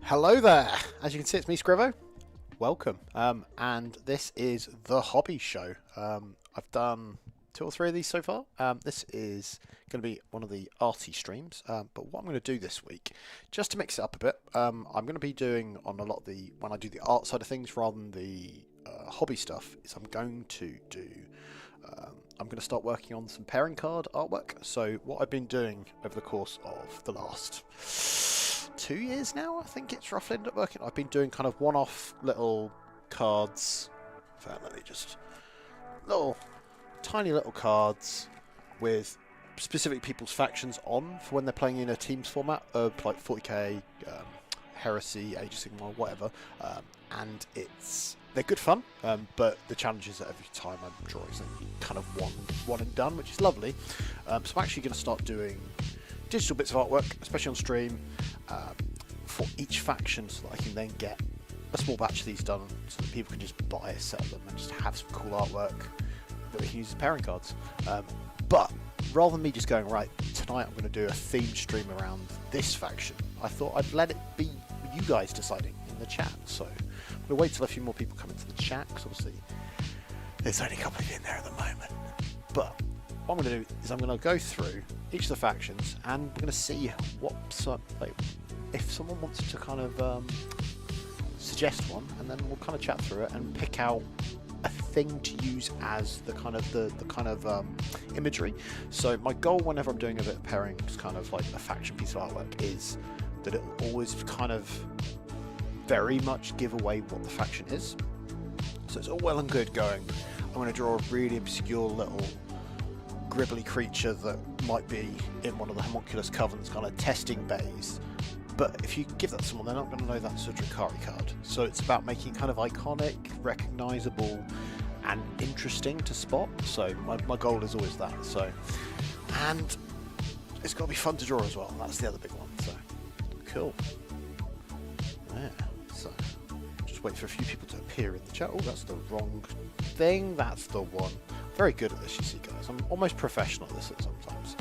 Hello there! As you can see, it's me, Scrivo. Welcome. And this is the Hobby Show. I've done 2 or 3 of these so far. This is going to be one of the arty streams. But what I'm going to do this week, just to mix it up a bit, I'm going to be doing on a lot of the, when I do the art side of things rather than the hobby stuff, is I'm going to do, I'm going to start working on some pairing card artwork. So what I've been doing over the course of the last 2 years now, I think it's roughly ended up working. I've been doing kind of one-off little cards. In fact, let me just tiny little cards with specific people's factions on for when they're playing in a teams format of like 40k, Heresy, Age of Sigmar, whatever. And they're good fun, but the challenge is that every time I'm drawing something kind of one and done, which is lovely. So I'm actually going to start doing digital bits of artwork, especially on stream, for each faction, so that I can then get a small batch of these done, so that people can just buy a set of them and just have some cool artwork that we can use as pairing cards. But rather than me just going, right, tonight I'm going to do a themed stream around this faction, I thought I'd let it be you guys deciding in the chat. So I'm going to wait till a few more people come into the chat, because obviously there's only a couple of you in there at the moment. But what I'm going to do is I'm going to go through each of the factions, and we're going to see what if someone wants to kind of suggest one, and then we'll kind of chat through it and pick out a thing to use as the kind of imagery. So my goal whenever I'm doing a bit of pairing, kind of like a faction piece of artwork, is that it will always kind of very much give away what the faction is. So it's all well and good going, I'm going to draw a really obscure little gribbly creature that might be in one of the Homunculus Covenant's kind of testing bays, but if you give that to someone, they're not going to know that's a Drakari card. So it's about making kind of iconic, recognisable and interesting to spot. So my goal is always that. So, and it's got to be fun to draw as well. That's the other big one. So cool. Yeah. So just wait for a few people to appear in the chat. Oh, that's the wrong thing. That's the one. Very good at this, you see, guys. I'm almost professional at this sometimes.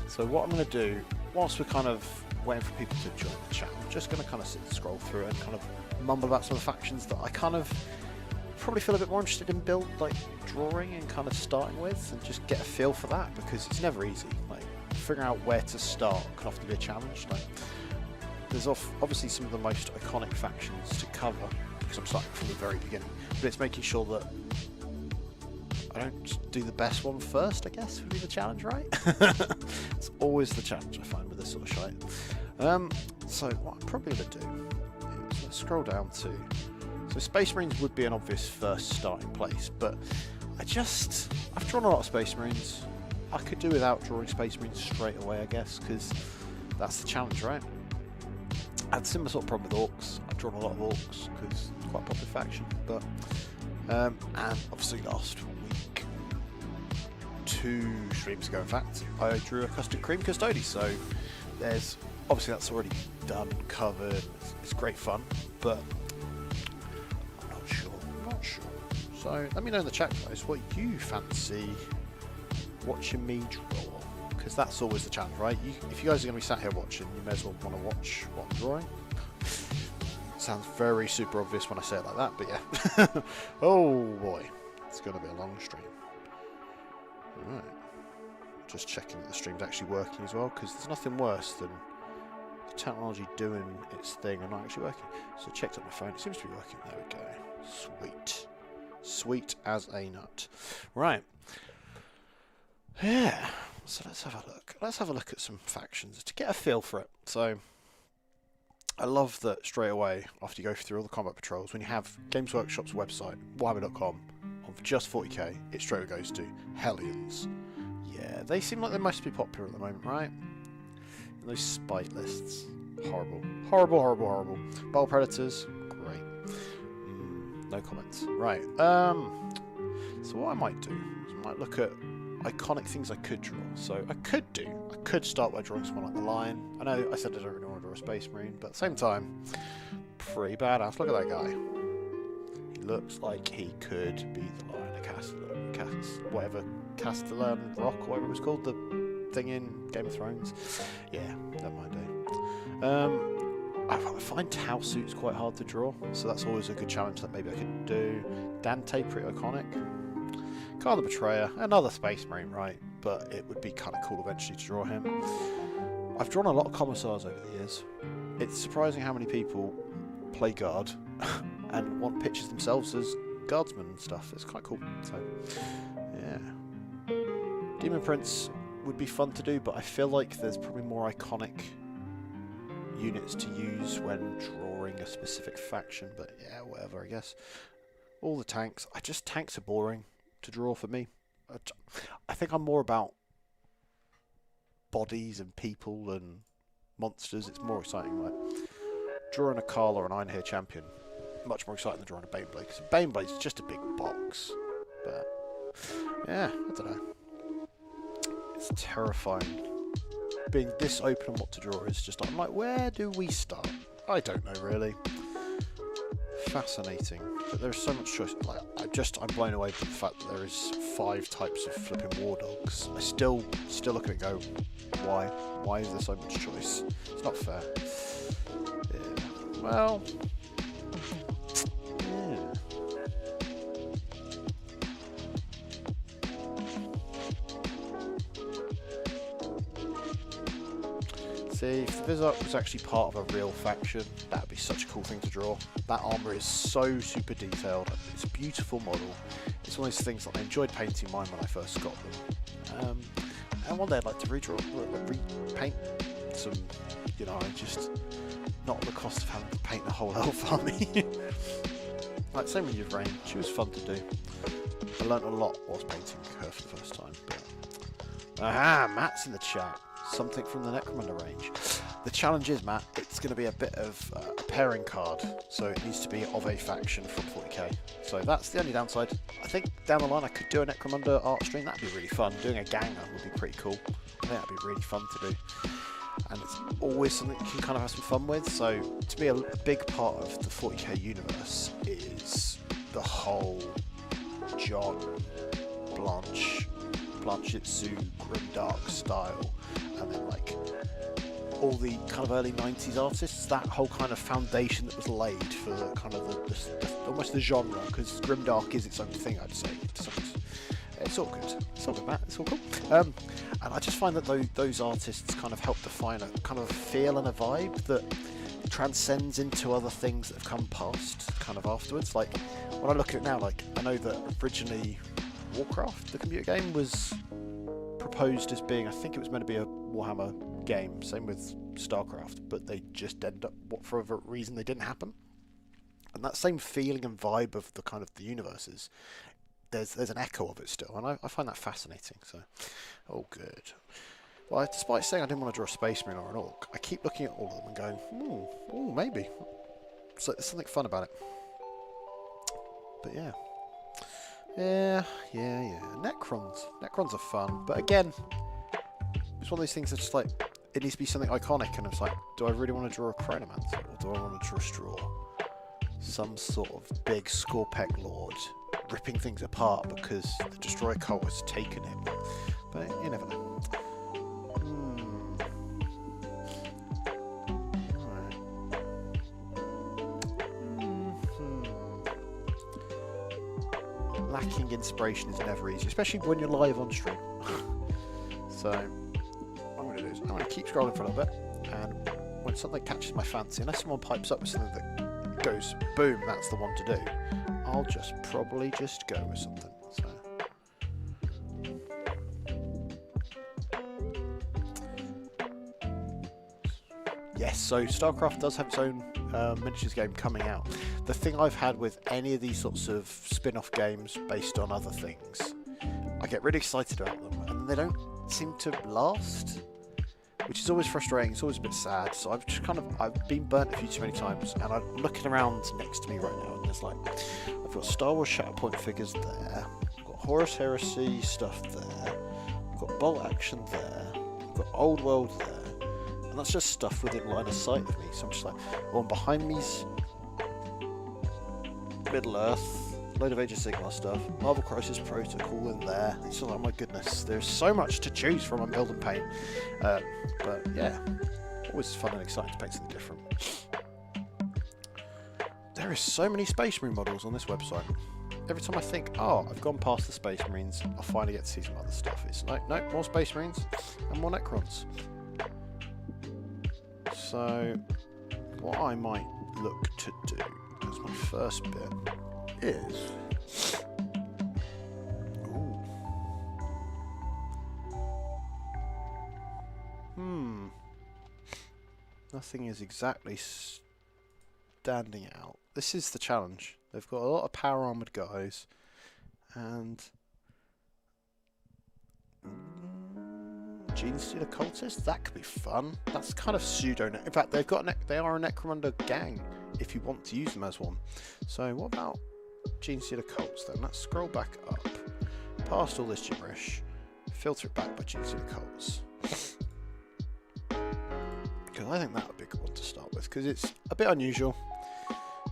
So what I'm going to do, whilst we're kind of waiting for people to join the chat, I'm just going to kind of sit and scroll through and kind of mumble about some of the factions that I kind of probably feel a bit more interested in drawing and kind of starting with, and just get a feel for that, because it's never easy. Like, figuring out where to start can often be a challenge. Like, there's obviously some of the most iconic factions to cover, because I'm starting from the very beginning, but it's making sure that I don't just do the best one first, I guess, would be the challenge, right? It's always the challenge I find with this sort of shite. So what I'm probably going to do is let's scroll down to... So Space Marines would be an obvious first starting place, but I've drawn a lot of Space Marines. I could do without drawing Space Marines straight away, I guess, because that's the challenge, right? I had a similar sort of problem with Orcs. I've drawn a lot of Orcs because it's quite a popular faction, but... and obviously last week, 2 streams ago in fact, I drew a Custard Cream Custody, so there's obviously that's already done, covered, it's great fun, but I'm not sure. So let me know in the chat, guys, what you fancy watching me draw, because that's always the challenge, right? If you guys are going to be sat here watching, you may as well want to watch what I'm drawing. Sounds very super obvious when I say it like that, but yeah. Oh boy, it's going to be a long stream. Alright, just checking that the stream's actually working as well, because there's nothing worse than the technology doing its thing and not actually working. So I checked up my phone, it seems to be working. There we go. Sweet. Sweet as a nut. Right. Yeah, so let's have a look. Let's have a look at some factions to get a feel for it. So I love that straight away, after you go through all the combat patrols, when you have Games Workshop's website, warhammer.com, on just 40k, it straight away goes to Hellions. Yeah, they seem like they must be popular at the moment, right? And those spite lists, horrible. Horrible, horrible, horrible. Battle Predators, great. No comments. Right, so what I might do is I might look at iconic things I could draw. So I could start by drawing someone like the Lion. I know I said I don't really want to draw a Space Marine, but at the same time, pretty badass. Look at that guy. He looks like he could be the Lion of Castellan Rock, or whatever it was called, the thing in Game of Thrones. Yeah, that might do. I find Tau suits quite hard to draw, so that's always a good challenge that maybe I could do. Dante, pretty iconic. Carl the Betrayer, another Space Marine, right? But it would be kind of cool eventually to draw him. I've drawn a lot of commissars over the years. It's surprising how many people play guard and want pictures themselves as guardsmen and stuff. It's quite cool. So, yeah. Demon Prince would be fun to do, but I feel like there's probably more iconic units to use when drawing a specific faction, but yeah, whatever, I guess. All the tanks. Tanks are boring to draw for me. I think I'm more about bodies and people and monsters. It's more exciting, like drawing a Carl or an Iron Hair champion. Much more exciting than drawing a Baneblade, because a Baneblade's just a big box. But yeah, I don't know. It's terrifying. Being this open on what to draw is just, I'm like, where do we start? I don't know really. Fascinating. But there's so much choice. Like, I'm blown away by the fact that there is 5 types of flipping war dogs. I still look at it and go, why? Why is there so much choice? It's not fair. Yeah. Well, yeah. See, if the Vizark was actually part of a real faction, that would be such a cool thing to draw. That armour is so super detailed. It's a beautiful model. It's one of those things that I enjoyed painting mine when I first got them. And one day I'd like to repaint some, you know, just not at the cost of having to paint the whole elf army. Like, same with Yvraine. She was fun to do. I learnt a lot whilst painting her for the first time. But... Aha! Matt's in the chat. Something from the Necromunda range. The challenge is, Matt, it's going to be a bit of a pairing card, so it needs to be of a faction from 40k. So that's the only downside. I think down the line I could do a Necromunda art stream. That'd be really fun. Doing a ganger would be pretty cool. I think that'd be really fun to do. And it's always something you can kind of have some fun with. So to me, a big part of the 40k universe is the whole John, Blanchett Zoo, grimdark style. And then like all the kind of early 90s artists, that whole kind of foundation that was laid for the kind of the almost the genre, because grimdark is its own thing, I'd say. It's all good. It's all good, Matt. It's all cool. And I just find that those artists kind of help define a kind of a feel and a vibe that transcends into other things that have come past kind of afterwards. Like when I look at it now, like I know that originally Warcraft, the computer game, was proposed as being, I think it was meant to be a Warhammer game, same with StarCraft, but they just ended up, for a reason, they didn't happen. And that same feeling and vibe of the kind of the universes, there's an echo of it still, and I find that fascinating. So, oh good. Well, despite saying I didn't want to draw a Space Marine or an Orc, I keep looking at all of them and going, ooh, maybe. So there's something fun about it. But yeah. Yeah. Necrons are fun, but again, it's one of those things that's just like, it needs to be something iconic, and it's like, do I really want to draw a Chronomancer, or do I want to draw a Straw? Some sort of big Scorpec Lord ripping things apart because the Destroyer cult has taken him. But you never know. Lacking inspiration is never easy, especially when you're live on stream. So what I'm going to do is I'm going to keep scrolling for a little bit, and when something catches my fancy, unless someone pipes up with something that goes boom, that's the one to do, I'll just probably just go with something. So yes, so StarCraft does have its own miniatures game coming out. The thing I've had with any of these sorts of spin-off games based on other things, I get really excited about them, and they don't seem to last, which is always frustrating. It's always a bit sad. So I've been burnt a few too many times, and I'm looking around next to me right now, and there's like, I've got Star Wars Shatterpoint figures there, I've got Horus Heresy stuff there, I've got Bolt Action there, I've got Old World there, and that's just stuff within line of sight of me. So I'm just like, oh, and behind me's Middle Earth, load of Age of Sigmar stuff, Marvel Crisis Protocol in there. It's like, oh my goodness, there's so much to choose from on Build and Paint. But yeah, always fun and exciting to paint something different. There is so many Space Marine models on this website. Every time I think, oh, I've gone past the Space Marines, I'll finally get to see some other stuff. It's like, no, more Space Marines and more Necrons. So, what I might look to do as my first bit is... Nothing is exactly standing out. This is the challenge. They've got a lot of power armored guys, and Gene Stealer cultist. That could be fun. That's kind of pseudo. In fact, they are a Necromunda gang if you want to use them as one. So what about Gene Stealer cults then? Let's scroll back up, past all this gibberish, filter it back by Gene Stealer cults. Because I think that would be a good one to start with, because it's a bit unusual.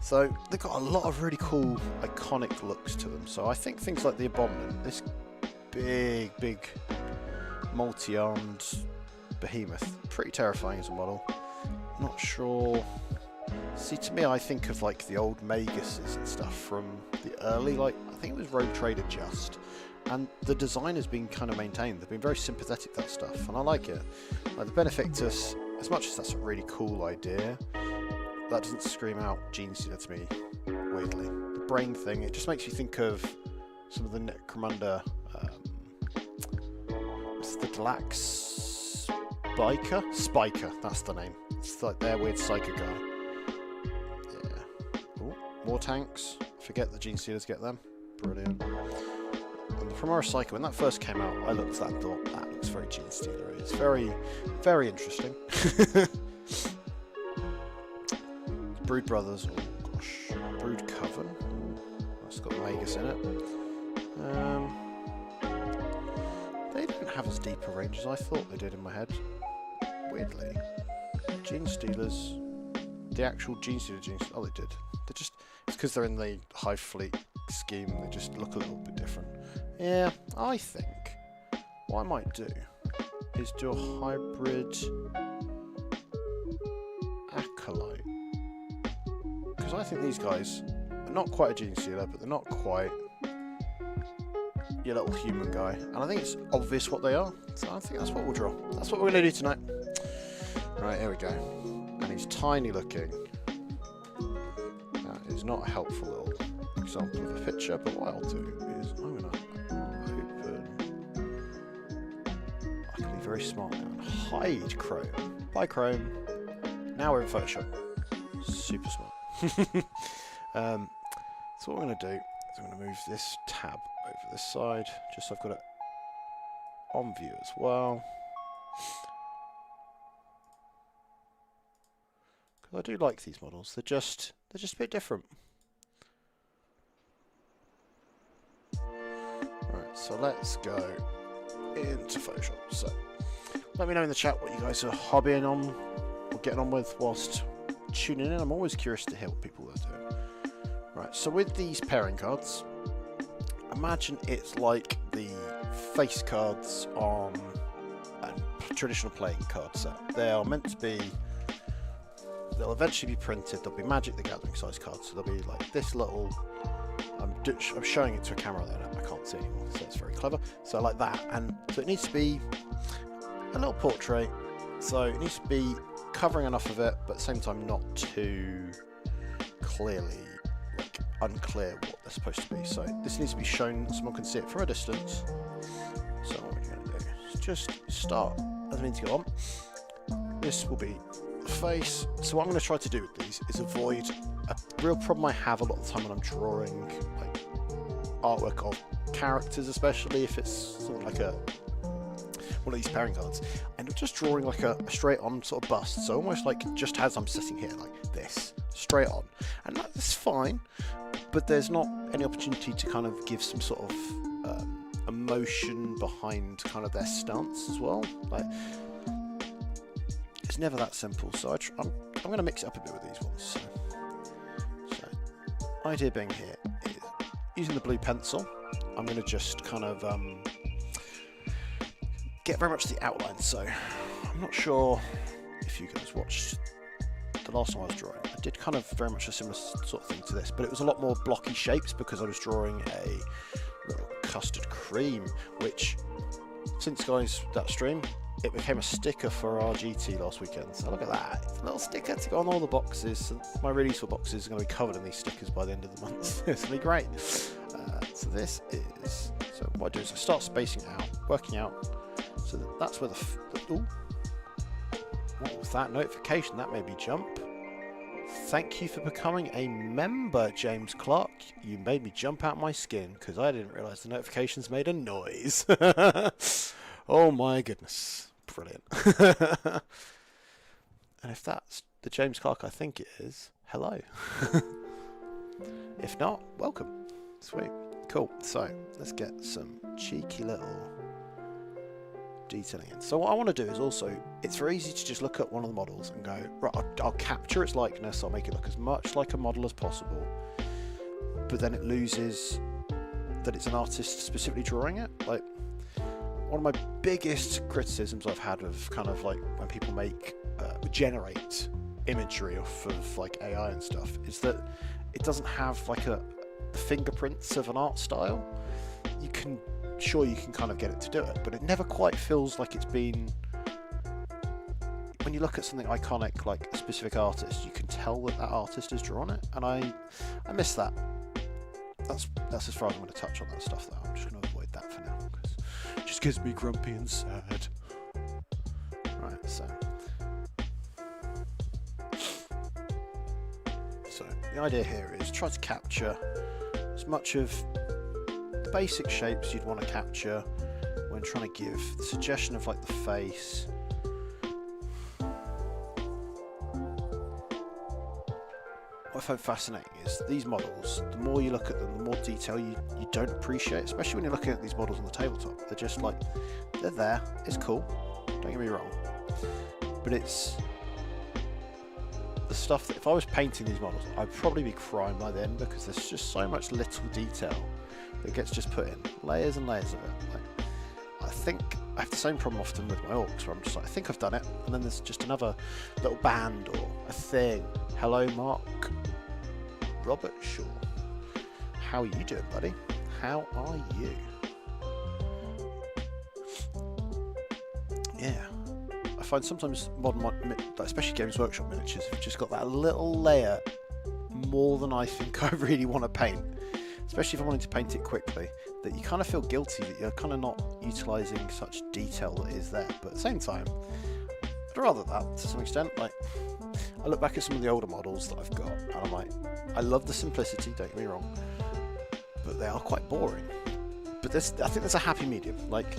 So they've got a lot of really cool, iconic looks to them. So I think things like the Abominant, this big, multi-armed behemoth, pretty terrifying as a model. Not sure. See, to me, I think of like the old Maguses and stuff from the early, like I think it was Rogue Trader Just, and the design has been kind of maintained. They've been very sympathetic to that stuff, and I like it. Like the Benefactus. As much as that's a really cool idea, that doesn't scream out Gene Stealer to me, weirdly. The brain thing, it just makes you think of some of the Necromunda, what's the Delax Spiker? Spiker, that's the name. It's like their weird Psyker guy. Yeah. Ooh, more tanks. Forget the Gene Stealers get them. Brilliant. And the Primera Psyker, when that first came out, I looked at that and thought, that looks very Gene Stealer. It's very, very interesting. Brood Brothers, oh gosh, Brood Coven. That's got Magus in it. They don't have as deep a range as I thought they did in my head. Weirdly, Gene Stealers, the actual Gene Stealer, oh they did. They're just, it's because they're in the Hive Fleet scheme. They just look a little bit different. Yeah, I think what I might do is do a hybrid Acolyte. Because I think these guys are not quite a Gene Stealer, but they're not quite your little human guy. And I think it's obvious what they are. So I think that's what we'll draw. That's what we're going to do tonight. Right, here we go. And he's tiny looking. That is not a helpful little example of a picture, but what I'll do is I'm going to very smart now and hide Chrome. Bye Chrome. Now we're in Photoshop. Super smart. So what I'm going to do is I'm going to move this tab over this side, just so I've got it on view as well. Because I do like these models. They're just a bit different. Right, so let's go into Photoshop. So let me know in the chat what you guys are hobbying on or getting on with whilst tuning in. I'm always curious to hear what people are doing. Right, so with these pairing cards, imagine it's like the face cards on a traditional playing card set. They are meant to be, they'll eventually be printed, they'll be Magic the Gathering size cards, so they'll be like this little, I'm showing it to a camera there now, I can't see anymore, so it's very clever. So like that, and so it needs to be a little portrait, so it needs to be covering enough of it, but at the same time not too clearly like unclear what they're supposed to be. So this needs to be shown, someone can see it from a distance. So what we're going to do is just start as means to go on. This will be the face. So what I'm going to try to do with these is avoid a real problem I have a lot of the time when I'm drawing like artwork of characters, especially if it's sort of like a one of these pairing cards, and just drawing like a straight on sort of bust, so almost like just as I'm sitting here like this, straight on, and that's fine, but there's not any opportunity to kind of give some sort of emotion behind kind of their stance as well. Like it's never that simple, so I'm going to mix it up a bit with these ones. So idea being here is using the blue pencil, I'm going to just kind of get very much the outline. So I'm not sure if you guys watched the last time I was drawing, I did kind of very much a similar sort of thing to this, but it was a lot more blocky shapes because I was drawing a little custard cream, which, since guys that stream, it became a sticker for our GT last weekend. So look at that, it's a little sticker to go on all the boxes. And my really useful boxes are going to be covered in these stickers by the end of the month. It's going to be great. So this is, so what I do is I start spacing out, working out, so that's where ooh, what was that notification? That made me jump. Thank you for becoming a member, James Clark. You made me jump out my skin because I didn't realise the notifications made a noise. Oh my goodness. Brilliant. And if that's the James Clark I think it is, hello. If not, welcome. Sweet. Cool. So let's get some cheeky little detailing in. So what I want to do is also, it's very easy to just look at one of the models and go, right, I'll capture its likeness, I'll make it look as much like a model as possible, but then it loses that it's an artist specifically drawing it. Like, one of my biggest criticisms I've had of kind of like when people make generate imagery off of like AI and stuff is that it doesn't have like the fingerprints of an art style. You can kind of get it to do it, but it never quite feels like it's been, when you look at something iconic like a specific artist, you can tell that that artist has drawn it, and I miss that. That's as far as I'm going to touch on that stuff though. I'm just going to avoid that for now because it just gives me grumpy and sad. Right, so the idea here is try to capture as much of the basic shapes you'd want to capture when trying to give the suggestion of like the face. What I find fascinating is these models, the more you look at them, the more detail you don't appreciate, especially when you're looking at these models on the tabletop. They're just like, they're there, it's cool, don't get me wrong, but it's the stuff that if I was painting these models, I'd probably be crying by then because there's just so much little detail that gets just put in, layers and layers of it. Like, I think I have the same problem often with my orcs where I'm just like, I think I've done it, and then there's just another little band or a thing. Hello, Mark Robert Shaw. How are you doing, buddy? How are you? Yeah. I find sometimes especially Games Workshop miniatures, have just got that little layer more than I think I really want to paint. Especially if I'm wanting to paint it quickly, that you kind of feel guilty that you're kind of not utilising such detail that is there. But at the same time, I'd rather that to some extent. Like, I look back at some of the older models that I've got, and I'm like, I love the simplicity, don't get me wrong, but they are quite boring. But I think there's a happy medium. Like,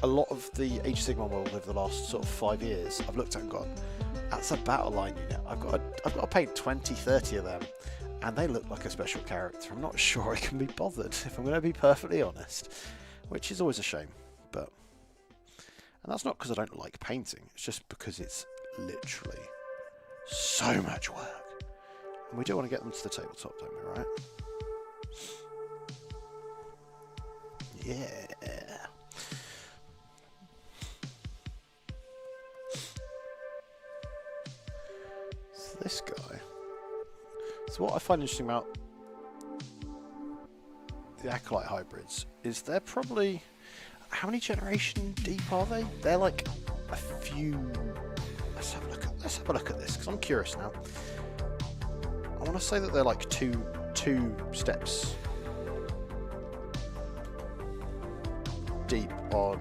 a lot of the Age of Sigmar world over the last sort of 5 years, I've looked at and gone, that's a battle line unit. I've got to paint 20, 30 of them, and they look like a special character. I'm not sure I can be bothered, if I'm going to be perfectly honest, which is always a shame. But, and that's not because I don't like painting, it's just because it's literally so much work. And we do want to get them to the tabletop, don't we, right? Yeah. So this guy. So what I find interesting about the Acolyte hybrids is they're probably, how many generation deep are they? They're like a few. Let's have a look at this because I'm curious now. I want to say that they're like two steps deep on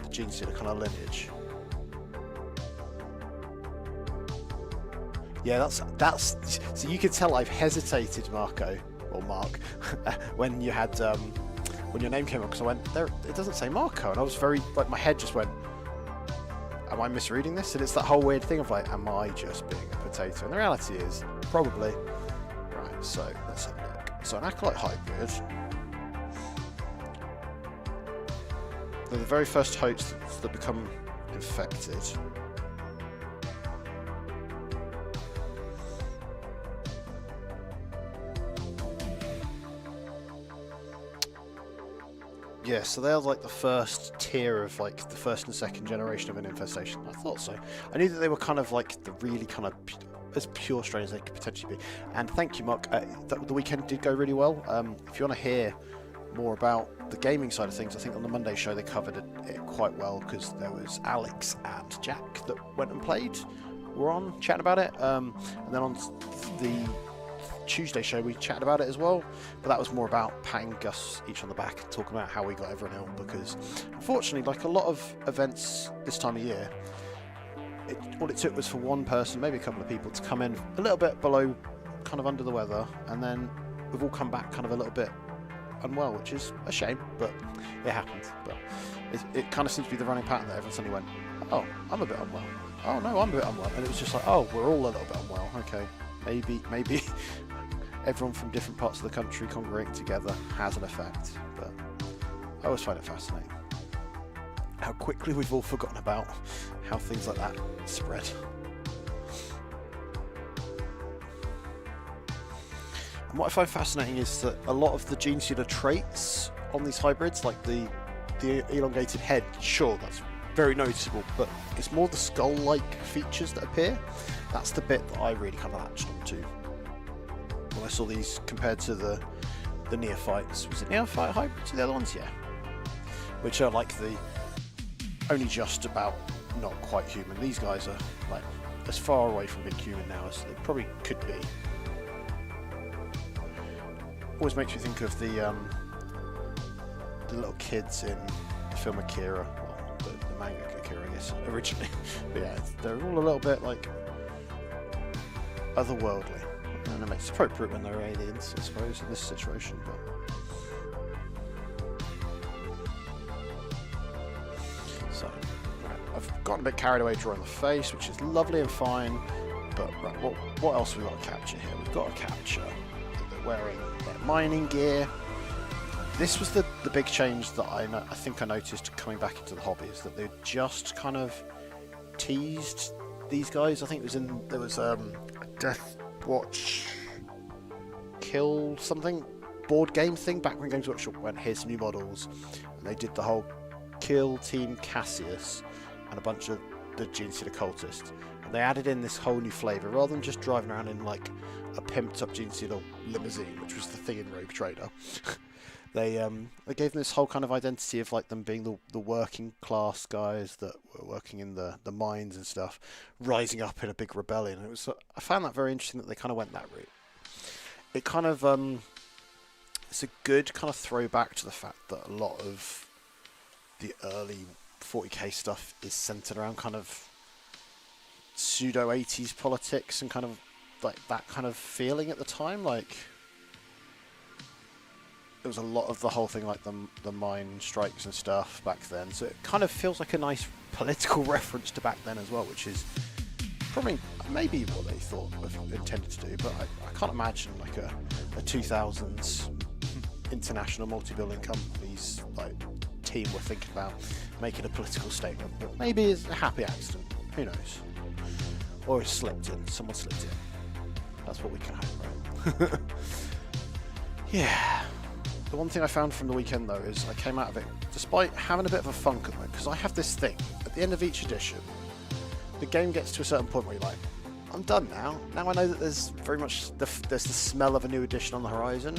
the Gene Stealer kind of lineage. Yeah, that's. So you could tell I've hesitated, Marco or Mark, when you had when your name came up because I went there. It doesn't say Marco, and I was very like my head just went. Am I misreading this? And it's that whole weird thing of like, am I just being a potato? And the reality is, probably. Right. So let's have a look. So an Acolyte hybrid. They're the very first hosts that become infected. Yeah, so they're like the first tier of like the first and second generation of an infestation. I thought so. I knew that they were kind of like the really kind of as pure strain as they could potentially be. And thank you, Mark. The weekend did go really well. If you want to hear more about the gaming side of things, I think on the Monday show they covered it quite well, because there was Alex and Jack that went and played. We're on chatting about it. And then on the Tuesday show we chatted about it as well, but that was more about patting us each on the back and talking about how we got everyone ill, because unfortunately, like a lot of events this time of year, all it took was for one person, maybe a couple of people, to come in a little bit below, kind of under the weather, and then we've all come back kind of a little bit unwell, which is a shame, but it happens. But it kind of seems to be the running pattern that everyone suddenly went, oh, I'm a bit unwell, oh no, I'm a bit unwell, and it was just like, oh, we're all a little bit unwell, okay, maybe everyone from different parts of the country congregating together has an effect. But I always find it fascinating how quickly we've all forgotten about how things like that spread. And what I find fascinating is that a lot of the gene sealer traits on these hybrids, like the elongated head, sure, that's very noticeable, but it's more the skull-like features that appear. That's the bit that I really kind of latched onto when I saw these compared to the neophytes. Was it neophyte hybrids? The other ones, yeah. Which are like the only just about not quite human. These guys are like as far away from being human now as they probably could be. Always makes me think of the little kids in the film Akira, well, the manga Akira, I guess, originally. But yeah, they're all a little bit like otherworldly. And it's appropriate when they're aliens, I suppose, in this situation. But so, right, I've gotten a bit carried away drawing the face, which is lovely and fine. But right, what else have we got to capture here? We've got to capture that they're wearing their mining gear. This was the big change that I think I noticed coming back into the hobby, is that they just kind of teased these guys. I think there was a Death Watch Kill something board game thing back when Games Workshop went, here's some new models, and they did the whole Kill Team Cassius and a bunch of the Gene Sealer cultists, and they added in this whole new flavour rather than just driving around in like a pimped up Gene Sealer limousine, which was the thing in Rogue Trader. They gave them this whole kind of identity of like them being the working class guys that were working in the mines and stuff, rising up in a big rebellion. And I found that very interesting that they kind of went that route. It kind of it's a good kind of throwback to the fact that a lot of the early 40k stuff is centered around kind of pseudo 80s politics and kind of like that kind of feeling at the time. Like, there was a lot of the whole thing, like the mine strikes and stuff back then, so it kind of feels like a nice political reference to back then as well, which is probably maybe what they thought intended to do, but I can't imagine like a 2000s international multi-billion companies like team were thinking about making a political statement, but maybe it's a happy accident, who knows, or it slipped in, someone slipped in, that's what we can hope, right? Yeah. The one thing I found from the weekend though is I came out of it, despite having a bit of a funk at the moment, because I have this thing, at the end of each edition, the game gets to a certain point where you're like, I'm done now. Now I know that there's very much, there's the smell of a new edition on the horizon.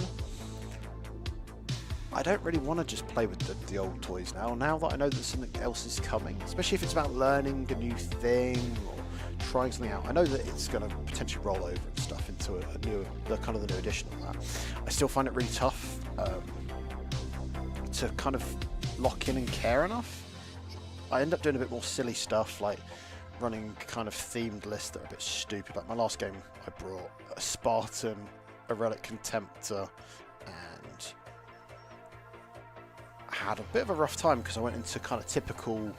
I don't really want to just play with the old toys now that I know that something else is coming, especially if it's about learning a new thing or trying something out. I know that it's going to potentially roll over and stuff into the kind of the new edition of that. I still find it really tough to kind of lock in and care enough. I end up doing a bit more silly stuff, like running kind of themed lists that are a bit stupid. Like my last game, I brought a Spartan, a Relic Contemptor, and I had a bit of a rough time because I went into kind of typical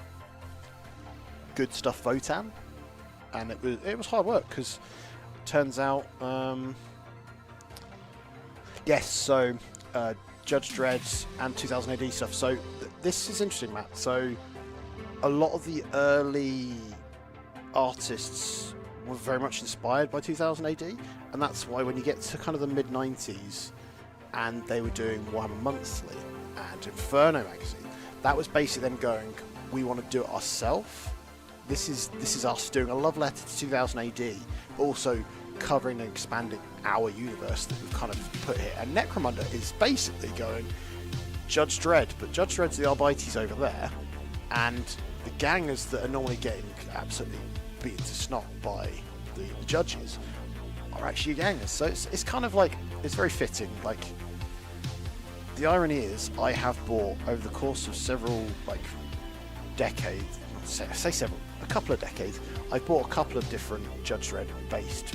good stuff Votan, and it was hard work because turns out yes, so Judge Dredd and 2000 AD stuff. So this is interesting, Matt. So a lot of the early artists were very much inspired by 2000 AD, and that's why when you get to kind of the mid-90s and they were doing Warhammer Monthly, and Inferno magazine. That was basically them going, we want to do it ourselves. This is us doing a love letter to 2000 AD, but also covering and expanding our universe that we've kind of put here. And Necromunda is basically going Judge Dredd, but Judge Dredd's the Arbites over there, and the gangers that are normally getting absolutely beaten to snot by the judges are actually gangers. So it's kind of like, it's very fitting. Like, the irony is, I have bought over the course of several decades, say several, a couple of decades, I've bought a couple of different Judge Dredd based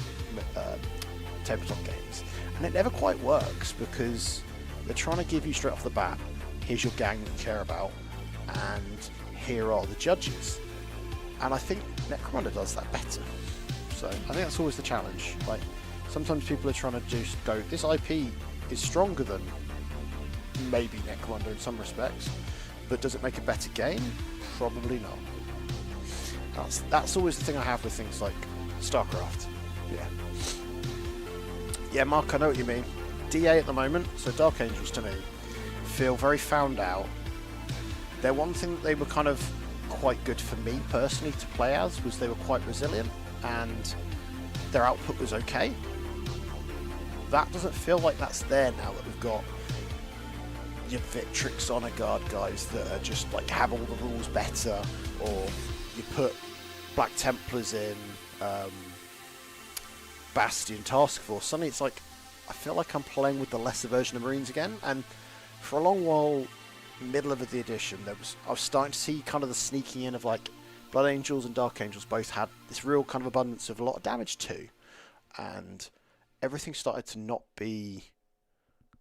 tabletop games, and it never quite works because they're trying to give you straight off the bat, here's your gang that you care about, and here are the judges. And I think Necromunda does that better. So I think that's always the challenge. Like, sometimes people are trying to just go, this IP is stronger than maybe Necromunda in some respects, but does it make a better game? Probably not. That's always the thing I have with things like StarCraft. Yeah, Mark, I know what you mean. DA at the moment, so Dark Angels to me, feel very found out. They're one thing that they were kind of quite good for me personally to play as, was they were quite resilient and their output was okay. That doesn't feel like that's there now that we've got your Victrix Honor Guard guys that are just like have all the rules better, or you put Black Templars in Bastion Task Force. Suddenly it's like, I feel like I'm playing with the lesser version of Marines again, and for a long while, middle of the edition, I was starting to see kind of the sneaking in of like Blood Angels and Dark Angels both had this real kind of abundance of a lot of damage too, and everything started to not be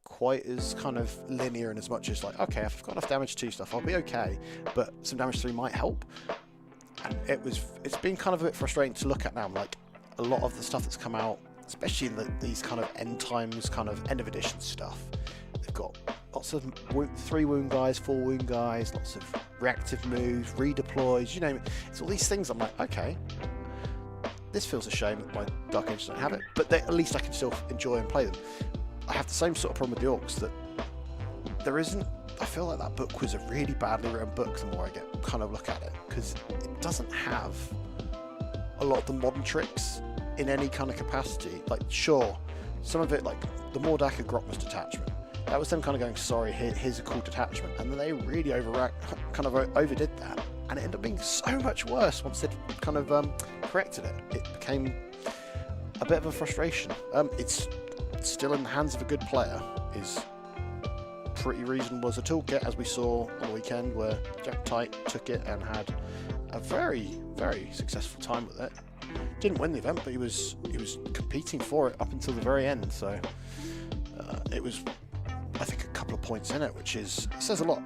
quite as kind of linear and as much as like, okay, if I've got enough damage 2 stuff, I'll be okay, but some damage 3 might help. And it's been kind of a bit frustrating to look at now. Like, a lot of the stuff that's come out, especially in these kind of end times, kind of end of edition stuff, they've got lots of 3 wound guys, 4 wound guys, lots of reactive moves, redeploys, you name it. It's all these things. I'm like, okay, this feels a shame that my Dark Angels don't have it, but at least I can still enjoy and play them. I have the same sort of problem with the Orcs, that there isn't. I feel like that book was a really badly written book the more I get kind of look at it, because it doesn't have a lot of the modern tricks in any kind of capacity. Like, sure, some of it, like the Mordaka Grotmus detachment, that was them kind of going, sorry, here's a cool detachment, and then they really overdid that, and it ended up being so much worse once they'd kind of corrected it. It became a bit of a frustration. It's still in the hands of a good player, is pretty reasonable as a toolkit, as we saw on the weekend where Jack Tite took it and had a very, very successful time with it. Didn't win the event, but he was competing for it up until the very end, so it was, I think, a couple of points in it, which says a lot.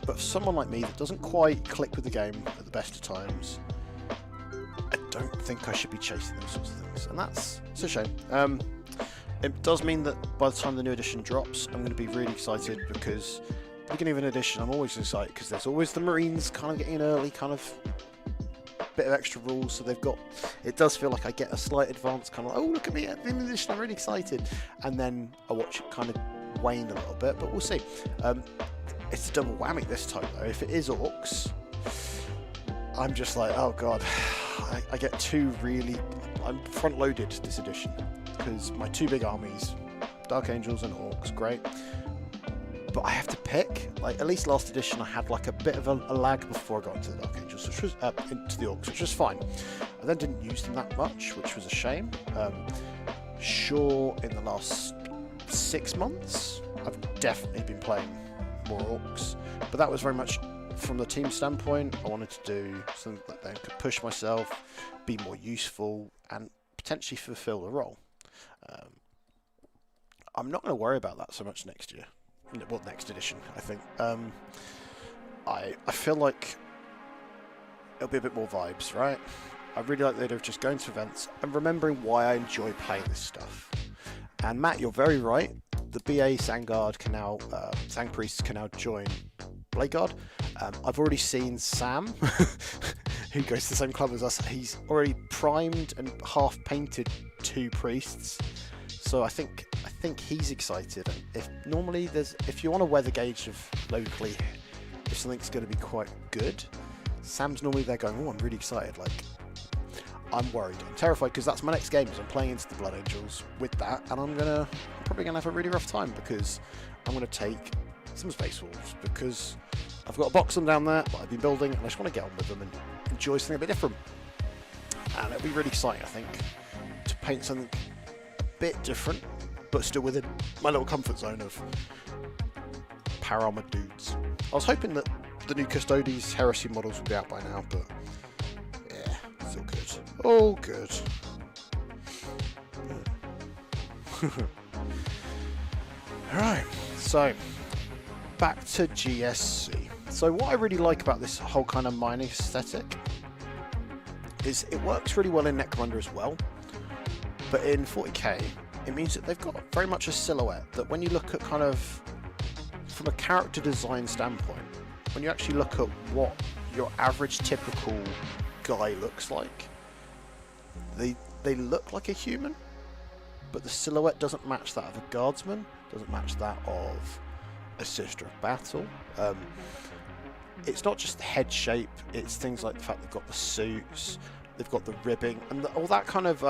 But for someone like me that doesn't quite click with the game at the best of times, I don't think I should be chasing those sorts of things, and it's a shame. It does mean that by the time the new edition drops, I'm going to be really excited, because beginning of an edition, I'm always excited because there's always the Marines kind of getting an early kind of bit of extra rules, so they've got, it does feel like I get a slight advance, kind of like, oh, look at me at the end of the edition, I'm really excited, and then I watch it kind of wane a little bit, but we'll see. It's a double whammy this time though. If it is Orcs, I'm just like, oh god, I get I'm front loaded this edition, because my 2 big armies, Dark Angels and Orcs, great, but I have to pick. Like, at least last edition I had like a bit of a lag before I got into the Dark Angels, which was into the Orcs, which was fine. I then didn't use them that much, which was a shame. Sure, in the last 6 months I've definitely been playing more Orcs, but that was very much from the team standpoint. I wanted to do something that then could push myself, be more useful, and potentially fulfill the role. I'm not going to worry about that so much next year. Well, next edition, I think. I feel like it'll be a bit more vibes, right? I really like the idea of just going to events and remembering why I enjoy playing this stuff. And Matt, you're very right. The BA Sangard can now, Sang Priests can now join Blade Guard. I've already seen Sam, who goes to the same club as us. He's already primed and half painted 2 priests. So I think think he's excited. If normally if you want a weather gauge of locally if something's going to be quite good, Sam's normally there going, oh, I'm really excited. Like, I'm worried, I'm terrified, because that's my next game. Is I'm playing into the Blood Angels with that, and I'm probably gonna have a really rough time, because I'm gonna take some Space Wolves, because I've got a box of them down there that I've been building, and I just want to get on with them and enjoy something a bit different. And it'll be really exciting, I think, to paint something a bit different, but still within my little comfort zone of power armored dudes. I was hoping that the new Custodes Heresy models would be out by now, but yeah, it's all good. All good. Alright, so back to GSC. So what I really like about this whole kind of mining aesthetic is it works really well in Necromunda as well, but in 40k it means that they've got very much a silhouette that when you look at kind of from a character design standpoint, when you actually look at what your average typical guy looks like, they look like a human, but the silhouette doesn't match that of a guardsman, doesn't match that of a sister of battle. It's not just the head shape, it's things like the fact they've got the suits, they've got the ribbing, and all that kind of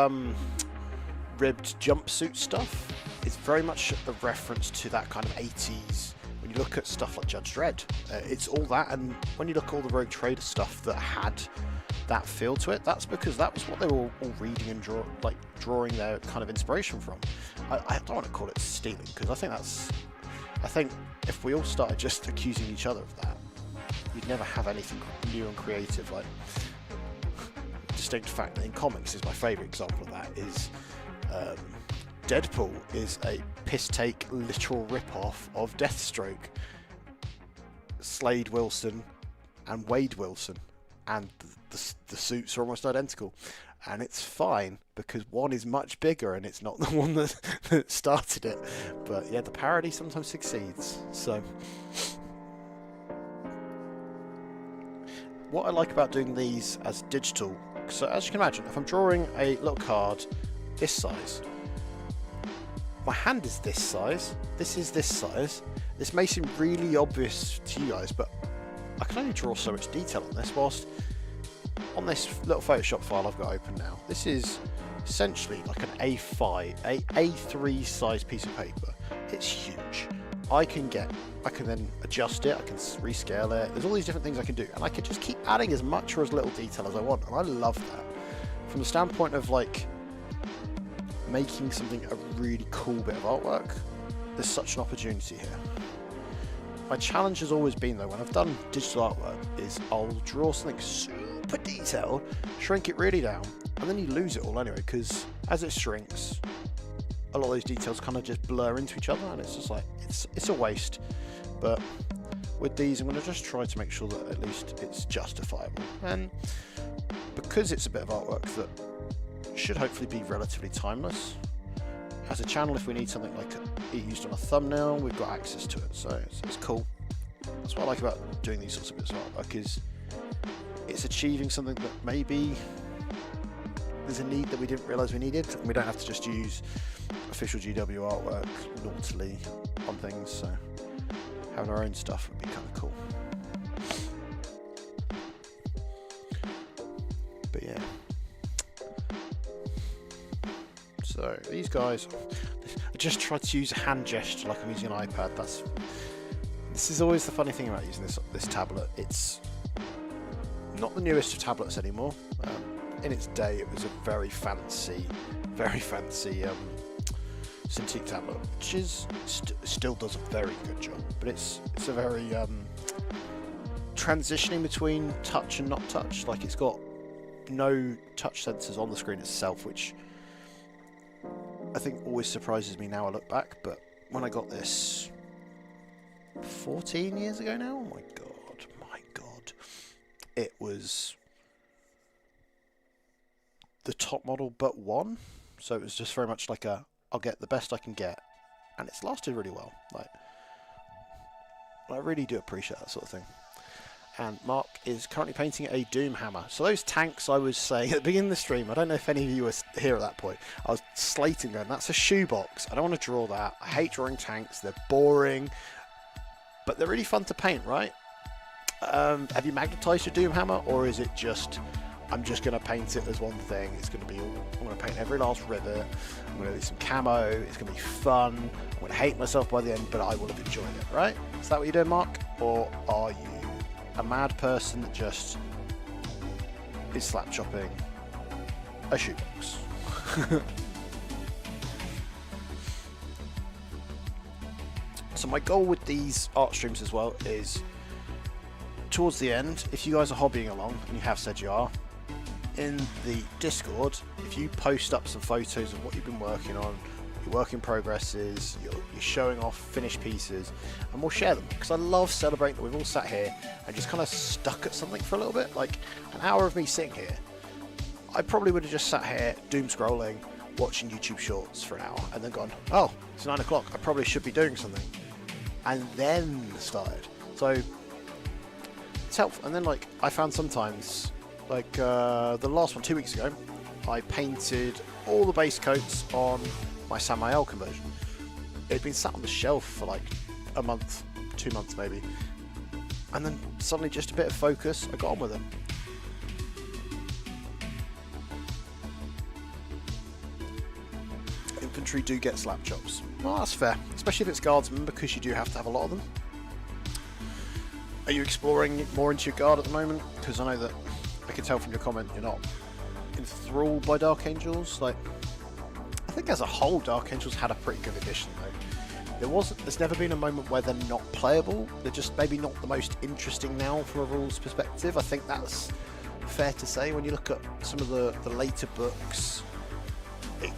ribbed jumpsuit stuff is very much a reference to that kind of 80s. When you look at stuff like Judge Dredd, it's all that, and when you look at all the Rogue Trader stuff that had that feel to it, that's because that was what they were all reading and drawing their kind of inspiration from. I don't want to call it stealing, because I think if we all started just accusing each other of that, you'd never have anything new and creative. Like, distinct fact that in comics is my favourite example of that is Deadpool is a piss-take literal rip-off of Deathstroke, Slade Wilson and Wade Wilson, and the suits are almost identical, and it's fine because one is much bigger and it's not the one that started it. But yeah, the parody sometimes succeeds. So what I like about doing these as digital, so as you can imagine, if I'm drawing a little card this size, my hand is this size, this is this size. This may seem really obvious to you guys, but I can only draw so much detail on this, whilst on this little Photoshop file I've got open now, this is essentially like an A3 size piece of paper. It's huge. I can then adjust it, I can rescale it, there's all these different things I can do, and I can just keep adding as much or as little detail as I want, and I love that. From the standpoint of like making something a really cool bit of artwork, there's such an opportunity here. My challenge has always been, though, when I've done digital artwork, is I'll draw something super detailed, shrink it really down, and then you lose it all anyway, because as it shrinks, a lot of those details kind of just blur into each other, and it's just like, it's a waste. But with these, I'm going to just try to make sure that at least it's justifiable. And because it's a bit of artwork that should hopefully be relatively timeless, as a channel, if we need something like it used on a thumbnail, we've got access to it, so it's cool. That's what I like about doing these sorts of bits of artwork, is it's achieving something that maybe there's a need that we didn't realise we needed, and we don't have to just use official GW artwork naughtily on things, so having our own stuff would be kind of cool. But yeah. So these guys, I just tried to use a hand gesture like I'm using an iPad. This is always the funny thing about using this tablet. It's not the newest of tablets anymore. In its day, it was a very fancy Cintiq tablet, which is still does a very good job. But it's a very transitioning between touch and not touch. Like, it's got no touch sensors on the screen itself, which I think always surprises me now I look back. But when I got this 14 years ago now, oh my god, it was the top model but one, so it was just very much like I'll get the best I can get, and it's lasted really well. Like, I really do appreciate that sort of thing. and Mark is currently painting a Doom hammer. So those tanks, I was saying at the beginning of the stream, I don't know if any of you were here at that point, I was slating going, that's a shoebox, I don't want to draw that, I hate drawing tanks, they're boring, but they're really fun to paint, right? Have you magnetised your Doom hammer, or is it just, I'm just going to paint it as one thing, it's going to be all, I'm going to paint every last rivet, I'm going to do some camo, it's going to be fun, I'm going to hate myself by the end, but I will have enjoyed it, right? Is that what you're doing, Mark? Or are you a mad person that just is slap chopping a shoebox? So my goal with these art streams as well is, towards the end, if you guys are hobbying along, and you have said you are, in the Discord, if you post up some photos of what you've been working on, your work in progresses, you're showing off finished pieces, and we'll share them, because I love celebrating that we've all sat here and just kind of stuck at something for a little bit. Like an hour of me sitting here, I probably would have just sat here doom scrolling, watching YouTube shorts for an hour, and then gone, oh, it's 9 o'clock, I probably should be doing something, and then started. So it's helpful. And then like I found sometimes, like the last one 2 weeks ago, I painted all the base coats on my Samael conversion. It'd been sat on the shelf for like a month, 2 months maybe, and then suddenly just a bit of focus, I got on with it. Infantry do get slap chops. Well, that's fair, especially if it's guardsmen, because you do have to have a lot of them. Are you exploring more into your guard at the moment? Because I know that I can tell from your comment you're not enthralled by Dark Angels. Like, I think as a whole, Dark Angels had a pretty good edition though. There's never been a moment where they're not playable. They're just maybe not the most interesting now from a rules perspective. I think that's fair to say when you look at some of the later books,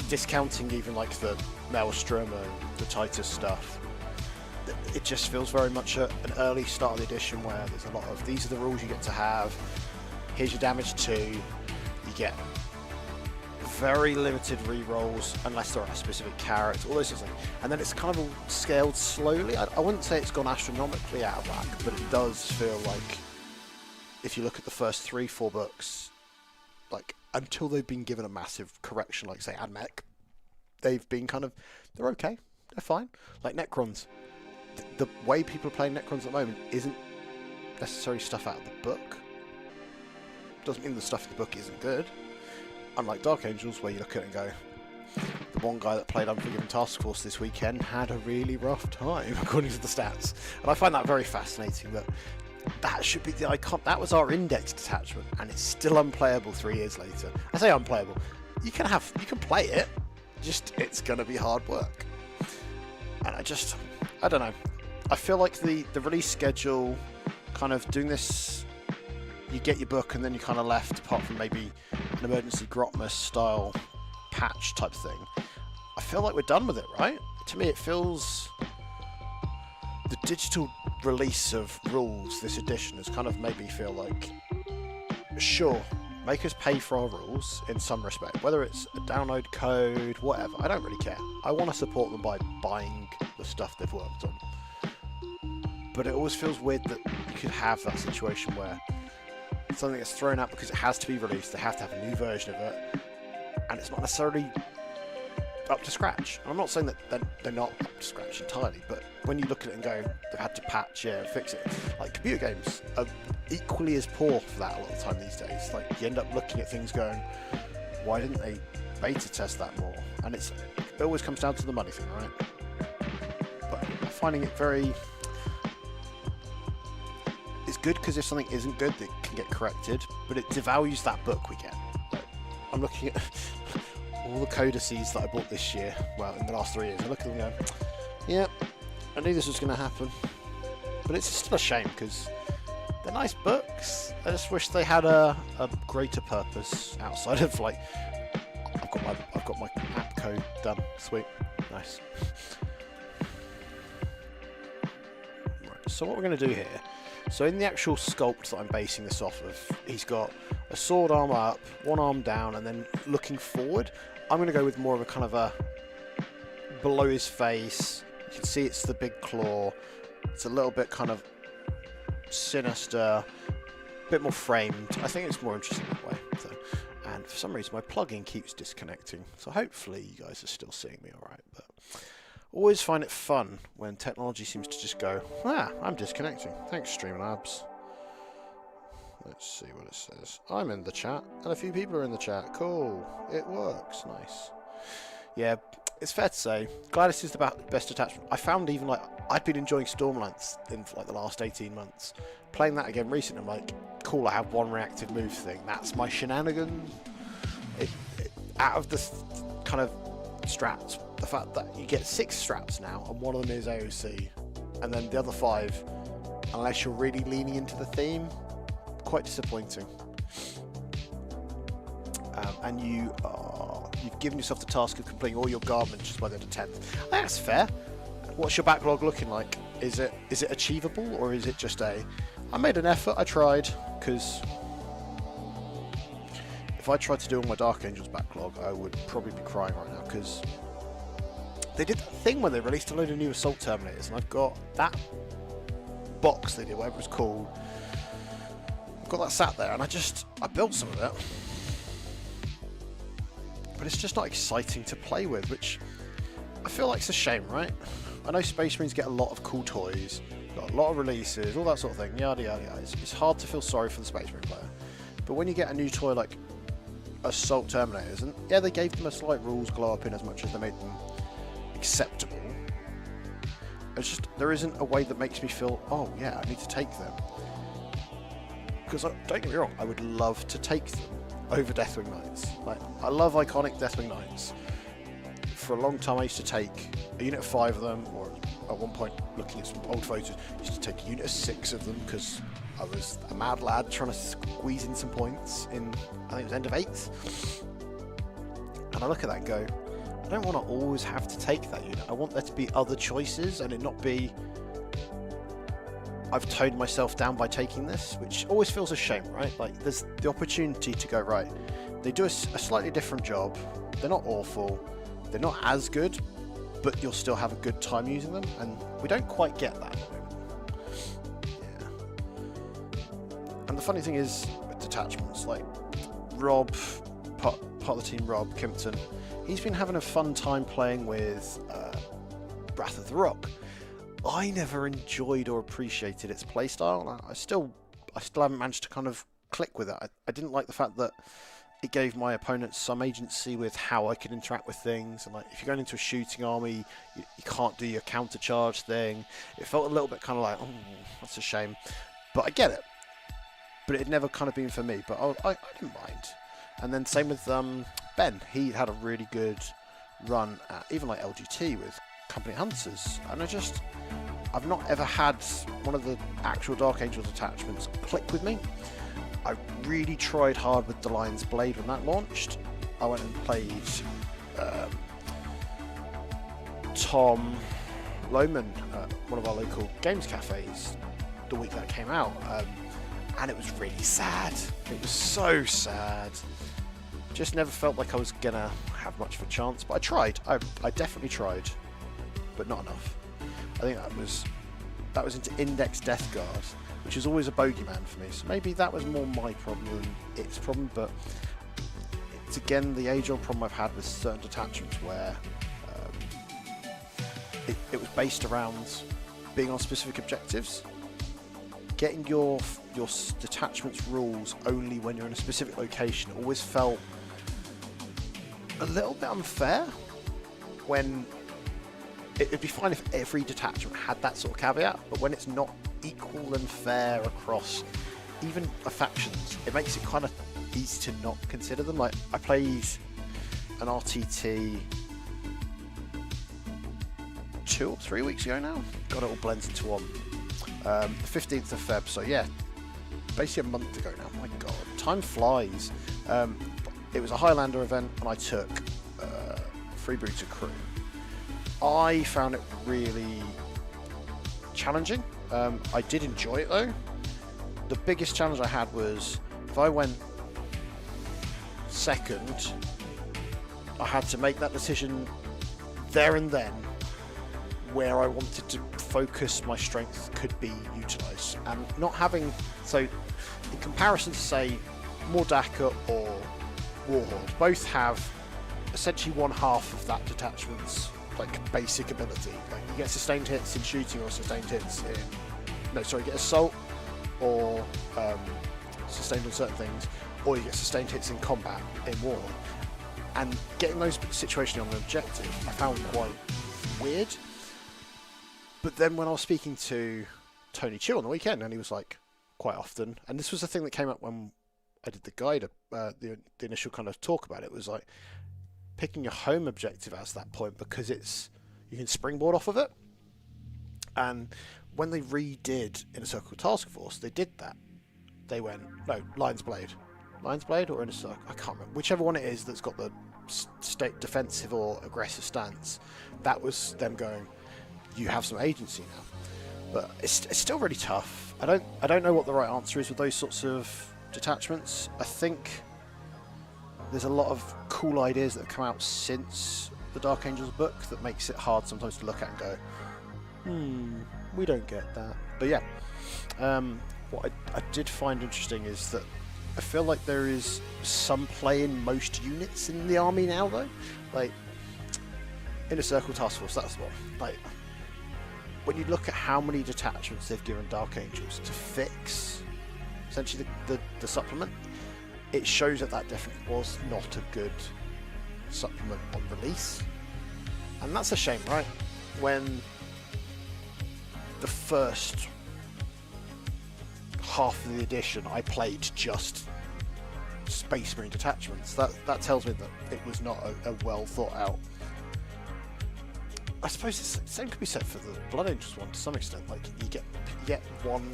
discounting even like the Maelstrom and the Titus stuff. It just feels very much an early start of the edition where there's a lot of, these are the rules you get to have, here's your damage 2, you get very limited rerolls unless they're on a specific character, all those sorts of things. And then it's kind of all scaled slowly. I wouldn't say it's gone astronomically out of whack, but it does feel like, if you look at the first 3-4 books, like until they've been given a massive correction, like say Admech, they've been kind of, they're okay, they're fine. Like Necrons. The way people are playing Necrons at the moment isn't necessarily stuff out of the book. Doesn't mean the stuff in the book isn't good. Unlike Dark Angels, where you look at it and go, the one guy that played Unforgiven Task Force this weekend had a really rough time, according to the stats. And I find that very fascinating, that that should be the icon. That was our index detachment, and it's still unplayable 3 years later. I say unplayable. You can play it, just it's going to be hard work. And I don't know. I feel like the release schedule, kind of doing this, you get your book and then you're kind of left, apart from maybe an emergency Grotmus style patch type thing. I feel like we're done with it, right? To me, it feels the digital release of rules this edition has kind of made me feel like, sure, make us pay for our rules in some respect, whether it's a download code, whatever, I don't really care. I want to support them by buying the stuff they've worked on. But it always feels weird that you could have that situation where something gets thrown out because it has to be released, they have to have a new version of it, and it's not necessarily up to scratch. And I'm not saying that they're not up to scratch entirely, but when you look at it and go, they've had to patch it and fix it, like computer games are equally as poor for that a lot of the time these days. Like you end up looking at things going, why didn't they beta test that more? And it always comes down to the money thing, right? But I'm finding it very, it's good because if something isn't good, it can get corrected, but it devalues that book we get. Like, I'm looking at all the codices that I bought this year, well, in the last 3 years, I look at them and go, yeah, I knew this was going to happen. But it's still a shame because they're nice books. I just wish they had a greater purpose outside of like, I've got my app code done. Sweet, nice. Right, so what we're going to do here, so in the actual sculpt that I'm basing this off of, he's got a sword arm up, one arm down, and then looking forward. I'm going to go with more of a kind of a below his face. You can see it's the big claw. It's a little bit kind of sinister. bit more framed. I think it's more interesting that way. So, and for some reason my plugin keeps disconnecting, so hopefully you guys are still seeing me alright. But always find it fun when technology seems to just go, I'm disconnecting. Thanks, Streamlabs. Let's see what it says. I'm in the chat, and a few people are in the chat. Cool. It works. Nice. Yeah, it's fair to say, Gladys is the best attachment. I found even, like, I'd been enjoying Stormlance in, like, the last 18 months. Playing that again recently, I'm like, cool, I have one reactive move thing. That's my shenanigan. Out of the kind of strats, the fact that you get 6 strats now, and one of them is AOC, and then the other 5, unless you're really leaning into the theme, quite disappointing. And you've given yourself the task of completing all your garments just by the 10th. That's fair. What's your backlog looking like? Is it achievable, or is it just I made an effort, I tried? Because if I tried to do all my Dark Angels backlog, I would probably be crying right now, because they did that thing when they released a load of new Assault Terminators, and I've got that box they did, whatever it's called. I've got that sat there, and I built some of it. But it's just not exciting to play with, which I feel like it's a shame, right? I know Space Marines get a lot of cool toys, got a lot of releases, all that sort of thing, yada yada yada. It's hard to feel sorry for the Space Marine player. But when you get a new toy like Assault Terminators, and yeah, they gave them a slight rules glow up in as much as they made them acceptable, it's just, there isn't a way that makes me feel, oh yeah, I need to take them. Because don't get me wrong, I would love to take them over Deathwing Knights. Like, I love iconic Deathwing Knights. For a long time I used to take a unit of 5 of them, or at one point, looking at some old photos, I used to take a unit of 6 of them because I was a mad lad trying to squeeze in some points in, I think it was end of 8th. And I look at that and go, I don't want to always have to take that unit. I want there to be other choices and it not be, I've toned myself down by taking this, which always feels a shame, right? Like, there's the opportunity to go, right, they do a slightly different job, they're not awful, they're not as good, but you'll still have a good time using them, and we don't quite get that at the moment. Yeah. And the funny thing is, with detachments, like, Rob, part of the team, Rob Kimpton, he's been having a fun time playing with Wrath of the Rock. I never enjoyed or appreciated its playstyle. I still haven't managed to kind of click with it. I didn't like the fact that it gave my opponents some agency with how I could interact with things. And like, if you're going into a shooting army, you can't do your counter charge thing. It felt a little bit kind of like, oh, that's a shame. But I get it. But it had never kind of been for me. But I didn't mind. And then same with Ben. He had a really good run at even like LGT with Company Hunters, and I've not ever had one of the actual Dark Angels attachments click with me. I really tried hard with the Lion's Blade when that launched. I went and played Tom Lohman at one of our local games cafes the week that came out, and it was really sad. It was so sad. Just never felt like I was gonna have much of a chance, but I tried. I definitely tried. But not enough. I think that was into Index Death Guard, which is always a bogeyman for me. So maybe that was more my problem than its problem. But it's again the age-old problem I've had with certain detachments where it was based around being on specific objectives. Getting your detachment's rules only when you're in a specific location always felt a little bit unfair. When it'd be fine if every detachment had that sort of caveat, but when it's not equal and fair across even factions, it makes it kind of easy to not consider them. Like, I played an RTT 2 or 3 weeks ago now. God, it all blends into one. The 15th of Feb, so yeah, basically a month ago now. My God, time flies. It was a Highlander event, and I took Freebooter Crew. I found it really challenging. I did enjoy it though. The biggest challenge I had was if I went second, I had to make that decision there and then where I wanted to focus my strength could be utilised, and not having so in comparison to say Mordaka or Warhorn, both have essentially one half of that detachment's like basic ability. Like you get sustained hits in shooting or sustained hits in you get assault or sustained on certain things, or you get sustained hits in combat in war. And getting those situations on an objective I found quite weird. But then when I was speaking to Tony Chill on the weekend, and he was like, quite often, and this was the thing that came up when I did the guide, the initial kind of talk about it, was like picking a home objective as that point, because you can springboard off of it. And when they redid Inner Circle Task Force, they did that. They went, no, Lion's Blade or Inner Circle, I can't remember, whichever one it is that's got the state defensive or aggressive stance. That was them going, you have some agency now. But it's still really tough. I don't know what the right answer is with those sorts of detachments. I think there's a lot of cool ideas that have come out since the Dark Angels book that makes it hard sometimes to look at and go, we don't get that. But yeah, what I did find interesting is that I feel like there is some play in most units in the army now, though. Like Inner Circle Task Force, that's the one. Like when you look at how many detachments they've given Dark Angels to fix essentially the supplement, it shows that definitely was not a good supplement on release. And that's a shame, right? When the first half of the edition I played just Space Marine detachments, that tells me that it was not a well thought out. I suppose the same could be said for the Blood Angels one to some extent. Like you get one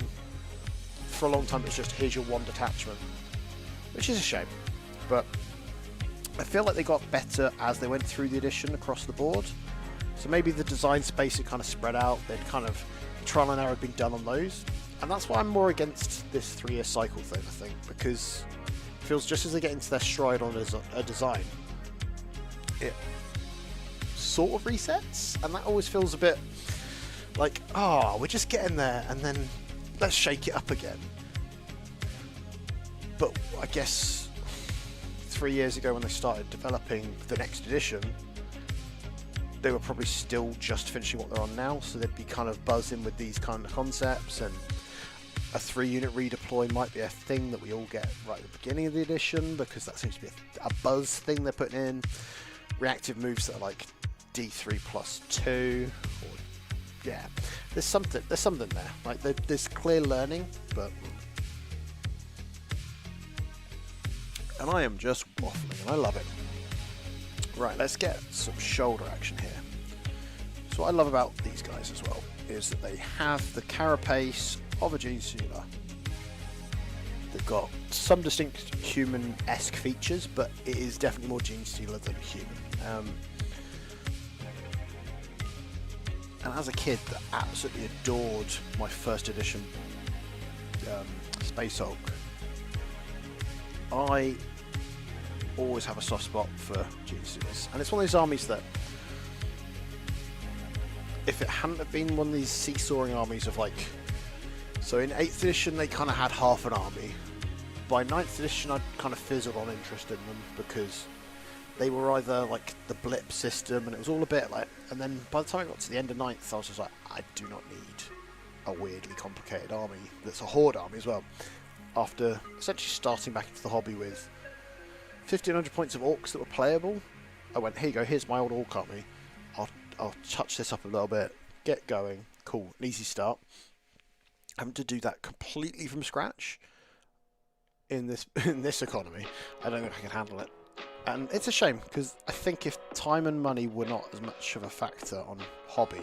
for a long time. It's just here's your one detachment, which is a shame. But I feel like they got better as they went through the edition across the board. So maybe the design space had kind of spread out. They'd kind of trial and error had been done on those, and that's why I'm more against this 3-year cycle thing. I think because it feels just as they get into their stride on a design, it sort of resets, and that always feels a bit like, we're just getting there and then let's shake it up again. But I guess 3 years ago when they started developing the next edition, they were probably still just finishing what they're on now, so they'd be kind of buzzing with these kind of concepts, and a 3-unit redeploy might be a thing that we all get right at the beginning of the edition, because that seems to be a buzz thing they're putting in. Reactive moves that are like D3 plus 2, or yeah, there's something there. Like there's clear learning, but and I am just waffling, and I love it. Right, let's get some shoulder action here. So what I love about these guys as well is that they have the carapace of a Gene Stealer. They've got some distinct human-esque features, but it is definitely more Gene Stealer than human. And as a kid that absolutely adored my first edition Space Hulk, I always have a soft spot for Gene Stealers. And it's one of those armies that, if it hadn't have been one of these seesawing armies of like, so in 8th edition they kind of had half an army. By 9th edition I'd kind of fizzled on interest in them, because they were either like the blip system, and it was all a bit like, and then by the time I got to the end of 9th I was just like, I do not need a weirdly complicated army that's a horde army as well. After essentially starting back into the hobby with 1500 points of orcs that were playable, I went, here you go, here's my old orc army, I'll touch this up a little bit, get going, cool, an easy start. Having to do that completely from scratch in this economy, I don't think I can handle it. And it's a shame, because I think if time and money were not as much of a factor on hobby,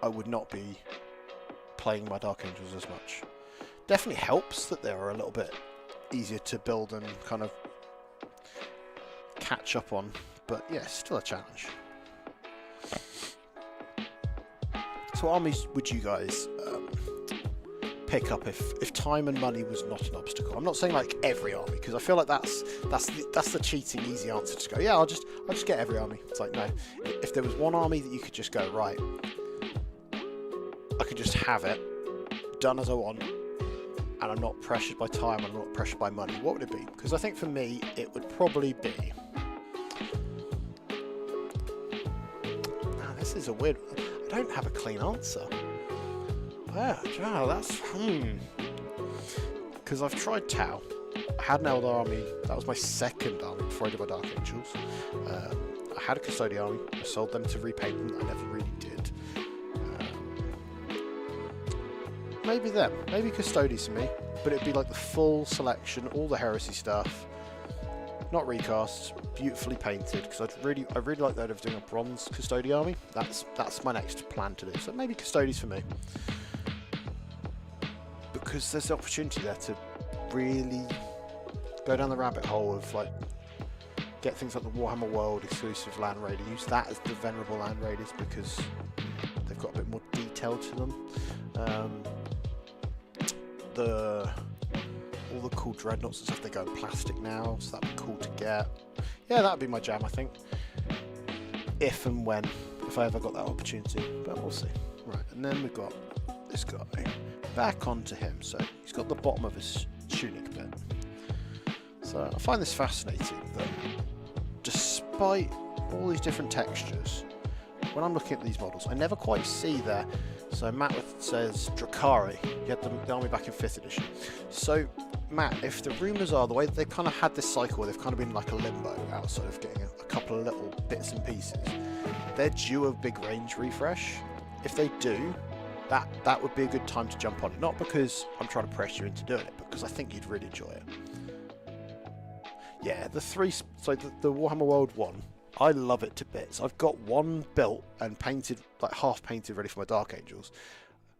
I would not be playing my Dark Angels as much. Definitely helps that they are a little bit easier to build and kind of catch up on, but yeah, still a challenge. So what armies would you guys pick up if time and money was not an obstacle. I'm not saying like every army, because I feel like that's the cheating easy answer to go, yeah, I'll just get every army. It's like, no, if there was one army that you could just go, right, I could just have it done as I want, and I'm not pressured by time, I'm not pressured by money, what would it be? Because I think for me it would probably be, this is a weird, I don't have a clean answer. Yeah, that's because I've tried Tau. I had an Elder army. That was my second army before I did my Dark Angels. I had a Custodian army. I sold them to repaint them. I never really did. Maybe them. Maybe Custodians for me. But it'd be like the full selection, all the heresy stuff. Not recasts, beautifully painted. Because I really like the idea of doing a bronze Custodian army. That's my next plan to do. So maybe Custodians for me. Because there's the opportunity there to really go down the rabbit hole of like get things like the Warhammer World exclusive Land Raider, use that as the venerable Land Raiders because they've got a bit more detail to them. All the cool dreadnoughts and stuff, they go in plastic now, so that'd be cool to get. Yeah, that'd be my jam, I think. If and when, if I ever got that opportunity, but we'll see. Right, and then we've got this guy. Back onto him, so he's got the bottom of his tunic bit. So I find this fascinating that despite all these different textures, when I'm looking at these models, I never quite see there. So Matt says Drakari, he had the army back in 5th edition. So Matt, if the rumours are the way that they've kind of had this cycle where they've kind of been like a limbo outside of getting a couple of little bits and pieces, they're due a big range refresh. If they do, that would be a good time to jump on it. Not because I'm trying to press you into doing it, but because I think you'd really enjoy it. Yeah, the Warhammer World 1, I love it to bits. I've got one built and painted, like half painted, ready for my Dark Angels.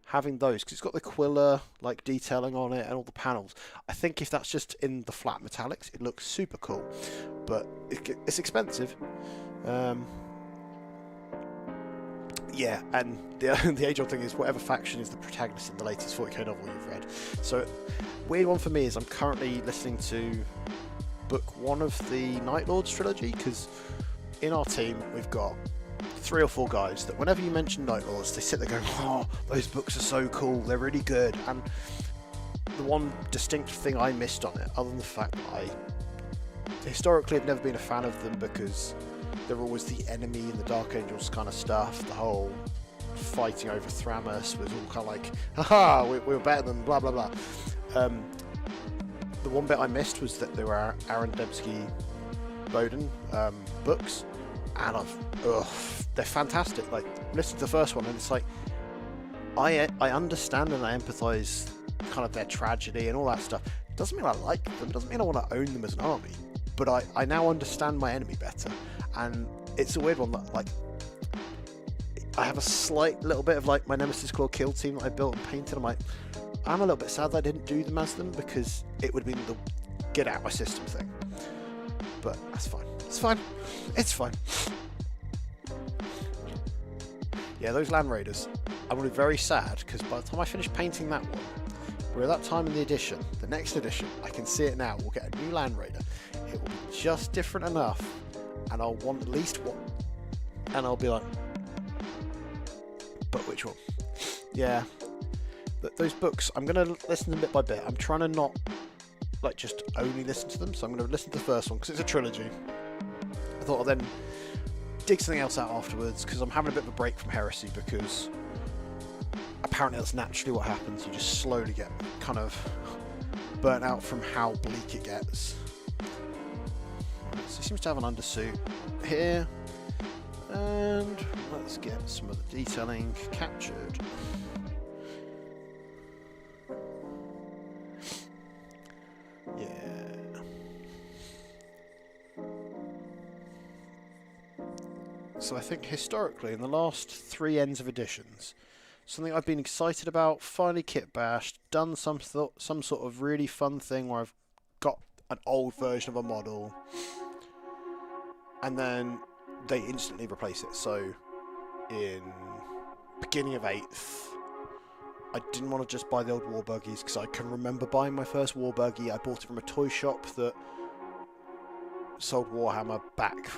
Having those, because it's got the Quilla like detailing on it and all the panels. I think if that's just in the flat metallics, it looks super cool. But it's expensive. Yeah, and the age-old thing is whatever faction is the protagonist in the latest 40k novel you've read. So, weird one for me is I'm currently listening to book 1 of the Night Lords trilogy, because in our team we've got 3 or 4 guys that whenever you mention Night Lords, they sit there going, oh, those books are so cool, they're really good. And the one distinct thing I missed on it, other than the fact that I historically have never been a fan of them because they're always the enemy in the Dark Angels kind of stuff. The whole fighting over Thramus was all kind of like, haha, we were better than blah blah blah. The one bit I missed was that there were Aaron Dembski Bowden books, and they're fantastic. Like, listen to the first one, and it's like I understand and I empathise kind of their tragedy and all that stuff. Doesn't mean I like them. Doesn't mean I want to own them as an army. But I now understand my enemy better, and it's a weird one that, like, I have a slight little bit of like my Nemesis Claw kill team that I built and painted. I'm a little bit sad that I didn't do them as them, because it would have been the get out my system thing. But that's fine. It's fine. It's fine. Yeah, those Land Raiders, I'm going to be very sad, because by the time I finish painting that one, we're at that time in the edition, the next edition, I can see it now, we'll get a new Land Raider. It will be just different enough, and I'll want at least one. And I'll be like, but which one? Yeah. But those books, I'm going to listen to them bit by bit. I'm trying to not, like, just only listen to them, so I'm going to listen to the first one, because it's a trilogy. I thought I'll then dig something else out afterwards, because I'm having a bit of a break from Heresy, because apparently that's naturally what happens. You just slowly get kind of burnt out from how bleak it gets. Right, so he seems to have an undersuit here, and let's get some of the detailing captured. Yeah. So I think historically, in the last 3 ends of editions, something I've been excited about, finally kit bashed, done some sort of really fun thing where I've got an old version of a model, and then they instantly replace it. So in beginning of 8th, I didn't want to just buy the old war buggies, because I can remember buying my first war buggy. I bought it from a toy shop that sold Warhammer back,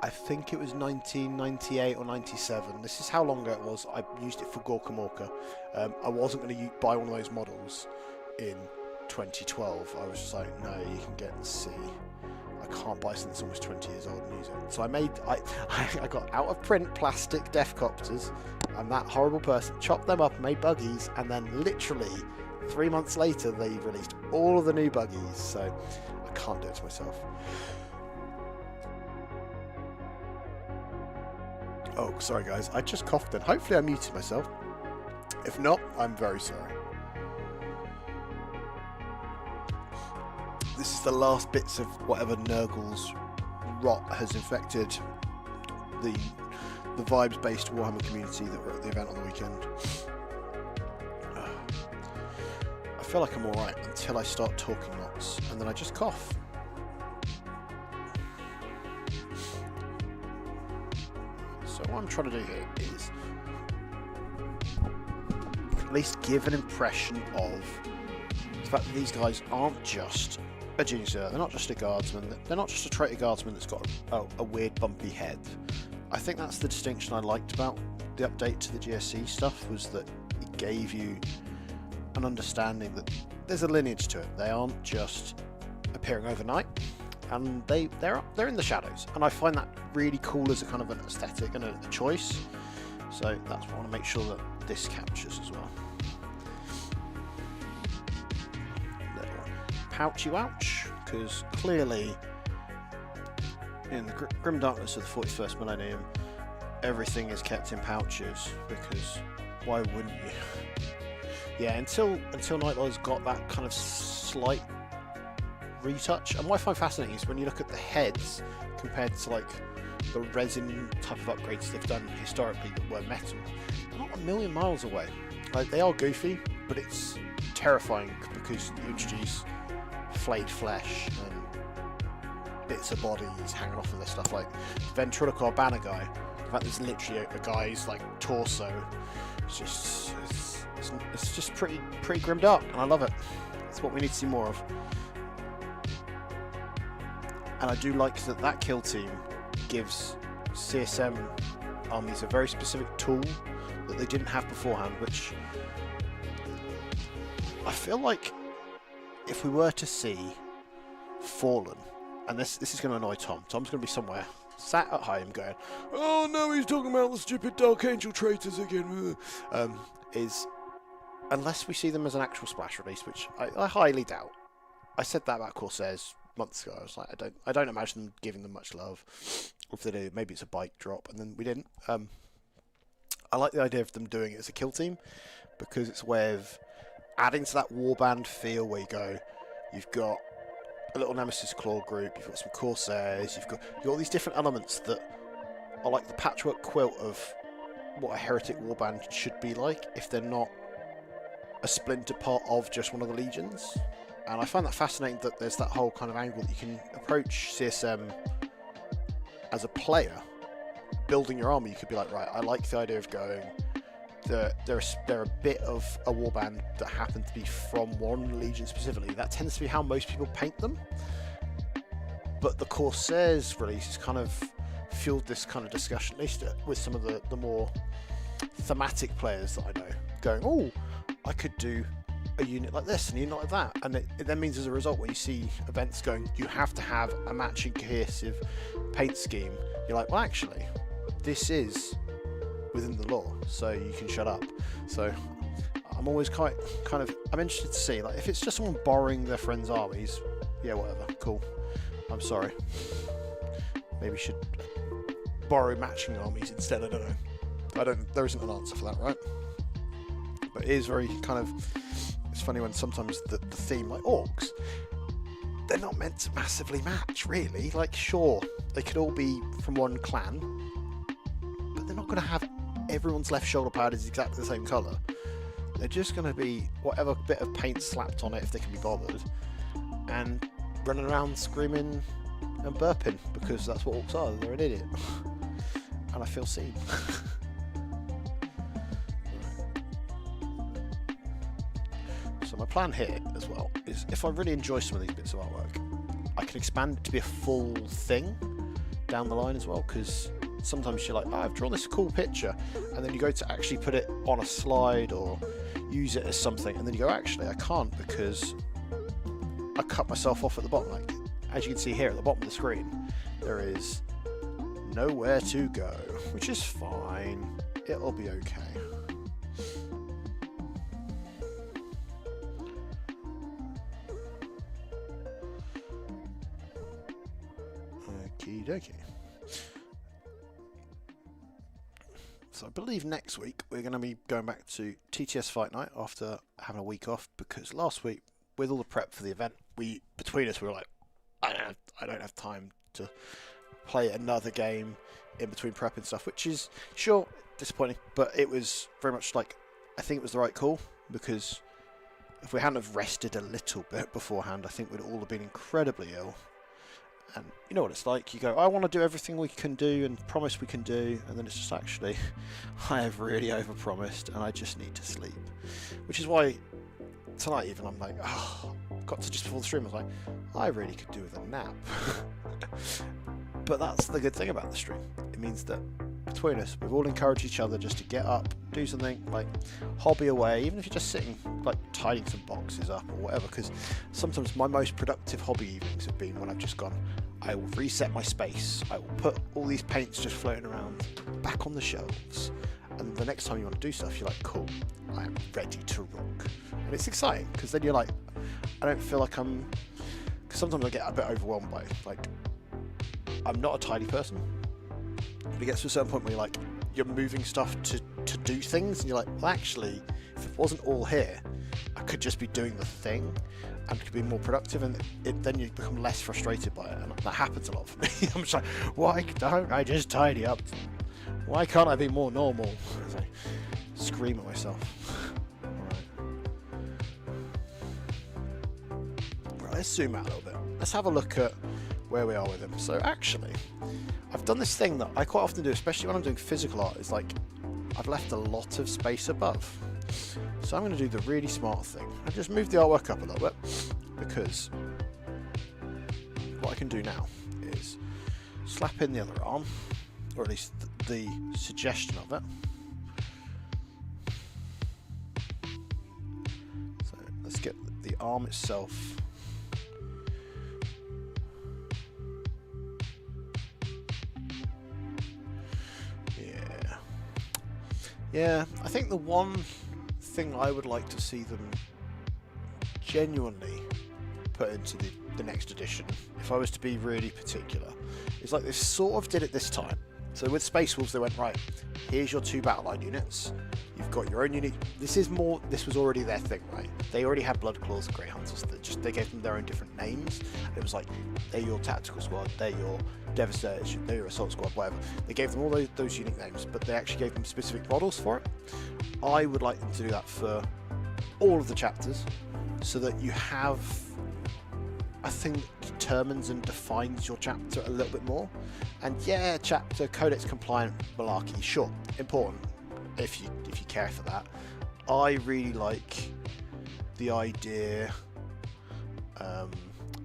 I think it was 1998 or 97. This is how long ago it was. I used it for Gorka Morka. I wasn't going to buy one of those models in 2012. I was just like, no, you can get and see. I can't buy something that's almost 20 years old and use it. So I got out of print plastic Defcopters. I'm that horrible person. Chopped them up, made buggies, and then literally 3 months later they released all of the new buggies. So I can't do it to myself. Oh, sorry guys, I just coughed then. Hopefully I muted myself. If not, I'm very sorry. This is the last bits of whatever Nurgle's rot has infected the vibes-based Warhammer community that were at the event on the weekend. I feel like I'm alright until I start talking lots, and then I just cough. So what I'm trying to do here is at least give an impression of the fact that these guys aren't just a genius. They're not just a guardsman. They're not just a traitor guardsman that's got a weird bumpy head. I think that's the distinction I liked about the update to the GSC stuff, was that it gave you an understanding that there's a lineage to it. They aren't just appearing overnight, and they're in the shadows. And I find that really cool as a kind of an aesthetic and a choice. So that's what I want to make sure that this captures as well. Pouchy ouch, because clearly in the grim darkness of the 41st millennium, everything is kept in pouches, because why wouldn't you? Yeah, until Nightlord's got that kind of slight retouch. And what I find fascinating is when you look at the heads compared to like the resin type of upgrades they've done historically that were metal, they're not a million miles away. Like, they are goofy, but it's terrifying because you introduce flayed flesh and bits of bodies hanging off of this stuff, like ventriloquist banner guy. In fact, there's literally a guy's like torso. It's just pretty grim dark, and I love it. It's what we need to see more of. And I do like that kill team gives CSM armies a very specific tool that they didn't have beforehand, which I feel like if we were to see Fallen, and this is going to annoy Tom. Tom's going to be somewhere sat at home going, "Oh no, he's talking about the stupid Dark Angel traitors again." Is unless we see them as an actual splash release, which I highly doubt. I said that about Corsairs months ago. I was like, I don't imagine them giving them much love. If they do, maybe it's a bike drop, and then we didn't. I like the idea of them doing it as a kill team, because it's a way of adding to that warband feel where you go, you've got a little Nemesis Claw group, you've got some Corsairs, you've got all these different elements that are like the patchwork quilt of what a heretic warband should be like if they're not a splinter part of just one of the legions. And I find that fascinating that there's that whole kind of angle that you can approach CSM as a player, building your army. You could be like, right, I like the idea of going, they're a bit of a warband that happen to be from one legion specifically. That tends to be how most people paint them. But the Corsairs release has kind of fueled this kind of discussion, at least with some of the more thematic players that I know, going, oh, I could do a unit like this and a unit like that. And it then means as a result, when you see events going, you have to have a matching cohesive paint scheme, you're like, well, actually, this is within the law, so you can shut up. So I'm always I'm interested to see, like, if it's just someone borrowing their friends' armies, yeah, whatever, cool. I'm sorry. Maybe we should borrow matching armies instead. I don't know. There isn't an answer for that, right? But it is very kind of, it's funny when sometimes the theme, like orcs, they're not meant to massively match, really. Like, sure, they could all be from one clan, but they're not going to have everyone's left shoulder pad is exactly the same colour. They're just going to be whatever bit of paint slapped on it if they can be bothered, and running around screaming and burping, because that's what orcs are. They're an idiot. And I feel seen. So my plan here as well is, if I really enjoy some of these bits of artwork, I can expand it to be a full thing down the line as well, because sometimes you're like, oh, I've drawn this cool picture, and then you go to actually put it on a slide or use it as something, and then you go, actually I can't because I cut myself off at the bottom. Like, as you can see here at the bottom of the screen, there is nowhere to go, which is fine, it'll be okay. Okie dokie. So I believe next week we're going to be going back to TTS Fight Night after having a week off, because last week, with all the prep for the event, between us we were like, I don't have time to play another game in between prep and stuff, which is, sure, disappointing, but it was very much like, I think it was the right call, because if we hadn't have rested a little bit beforehand, I think we'd all have been incredibly ill. And you know what it's like, you go, I want to do everything we can do and promise we can do, and then it's just actually, I have really overpromised and I just need to sleep. Which is why tonight even I'm like, oh, got to just before the stream, I was like, I really could do with a nap. But that's the good thing about the stream. It means that between us, we've all encouraged each other just to get up, do something, like hobby away, even if you're just sitting, like tidying some boxes up or whatever, because sometimes my most productive hobby evenings have been when I've just gone, I will reset my space, I will put all these paints just floating around back on the shelves, and the next time you want to do stuff, you're like, cool, I am ready to rock. And it's exciting, because then you're like, I don't feel like because sometimes I get a bit overwhelmed by it, like, I'm not a tidy person, but it gets to a certain point where you're moving stuff to do things, and you're like, well, actually, if it wasn't all here, I could just be doing the thing and could be more productive, and then you become less frustrated by it, and that happens a lot for me. I'm just like, why don't I just tidy up? Why can't I be more normal? As I scream at myself. Right, let's zoom out a little bit. Let's have a look at where we are with him. So actually, I've done this thing that I quite often do, especially when I'm doing physical art, is like, I've left a lot of space above. So I'm going to do the really smart thing. I just move the artwork up a little bit, because what I can do now is slap in the other arm, or at least the suggestion of it. So let's get the arm itself. Yeah, I think the one thing I would like to see them genuinely put into the next edition, if I was to be really particular, is like they sort of did it this time. So with Space Wolves, they went, right, here's your 2 battle line units. You've got your own unique. This was already their thing, right? They already had Blood Claws and Grey Hunters. They gave them their own different names. It was like, they're your tactical squad, they're your Devastators, they're your assault squad, whatever. They gave them all those unique names, but they actually gave them specific models for it. I would like them to do that for all of the chapters, so that you have a thing that determines and defines your chapter a little bit more. And yeah, chapter codex compliant malarkey, sure, important if you care for that. I really like the idea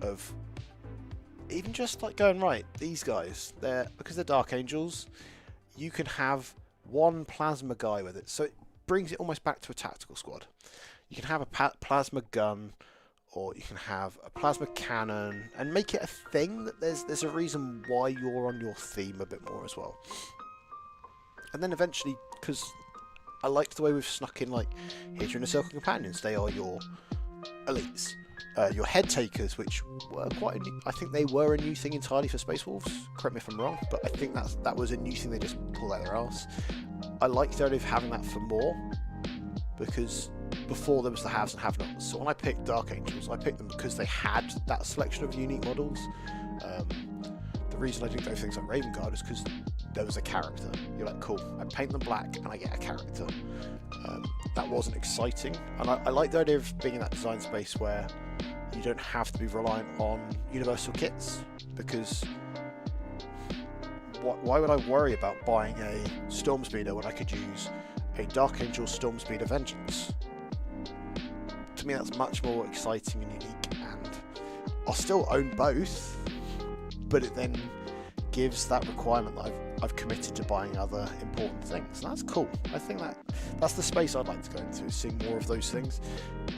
of even just like going, right, these guys, because they're Dark Angels, you can have one plasma guy with it, so it brings it almost back to a tactical squad. You can have a plasma gun, or you can have a plasma cannon, and make it a thing that there's a reason why you're on your theme a bit more as well. And then eventually, because I liked the way we've snuck in, like, here's your Inner Circle Companions, they are your elites. Your head takers, which were I think they were a new thing entirely for Space Wolves. Correct me if I'm wrong, but I think that was a new thing they just pulled out their arse. I like the idea of having that for more, because before there was the haves and have-nots. So when I picked Dark Angels, I picked them because they had that selection of unique models. The reason I didn't go for things like Raven Guard is because there was a character. You're like, cool, I paint them black and I get a character. That wasn't exciting, and I like the idea of being in that design space where you don't have to be reliant on universal kits, because why would I worry about buying a Stormspeeder when I could use a Dark Angel Stormspeeder Vengeance? to me that's much more exciting and unique, and I'll still own both, but it then gives that requirement that I've committed to buying other important things, and that's cool. I think that's the space I'd like to go into, is seeing more of those things.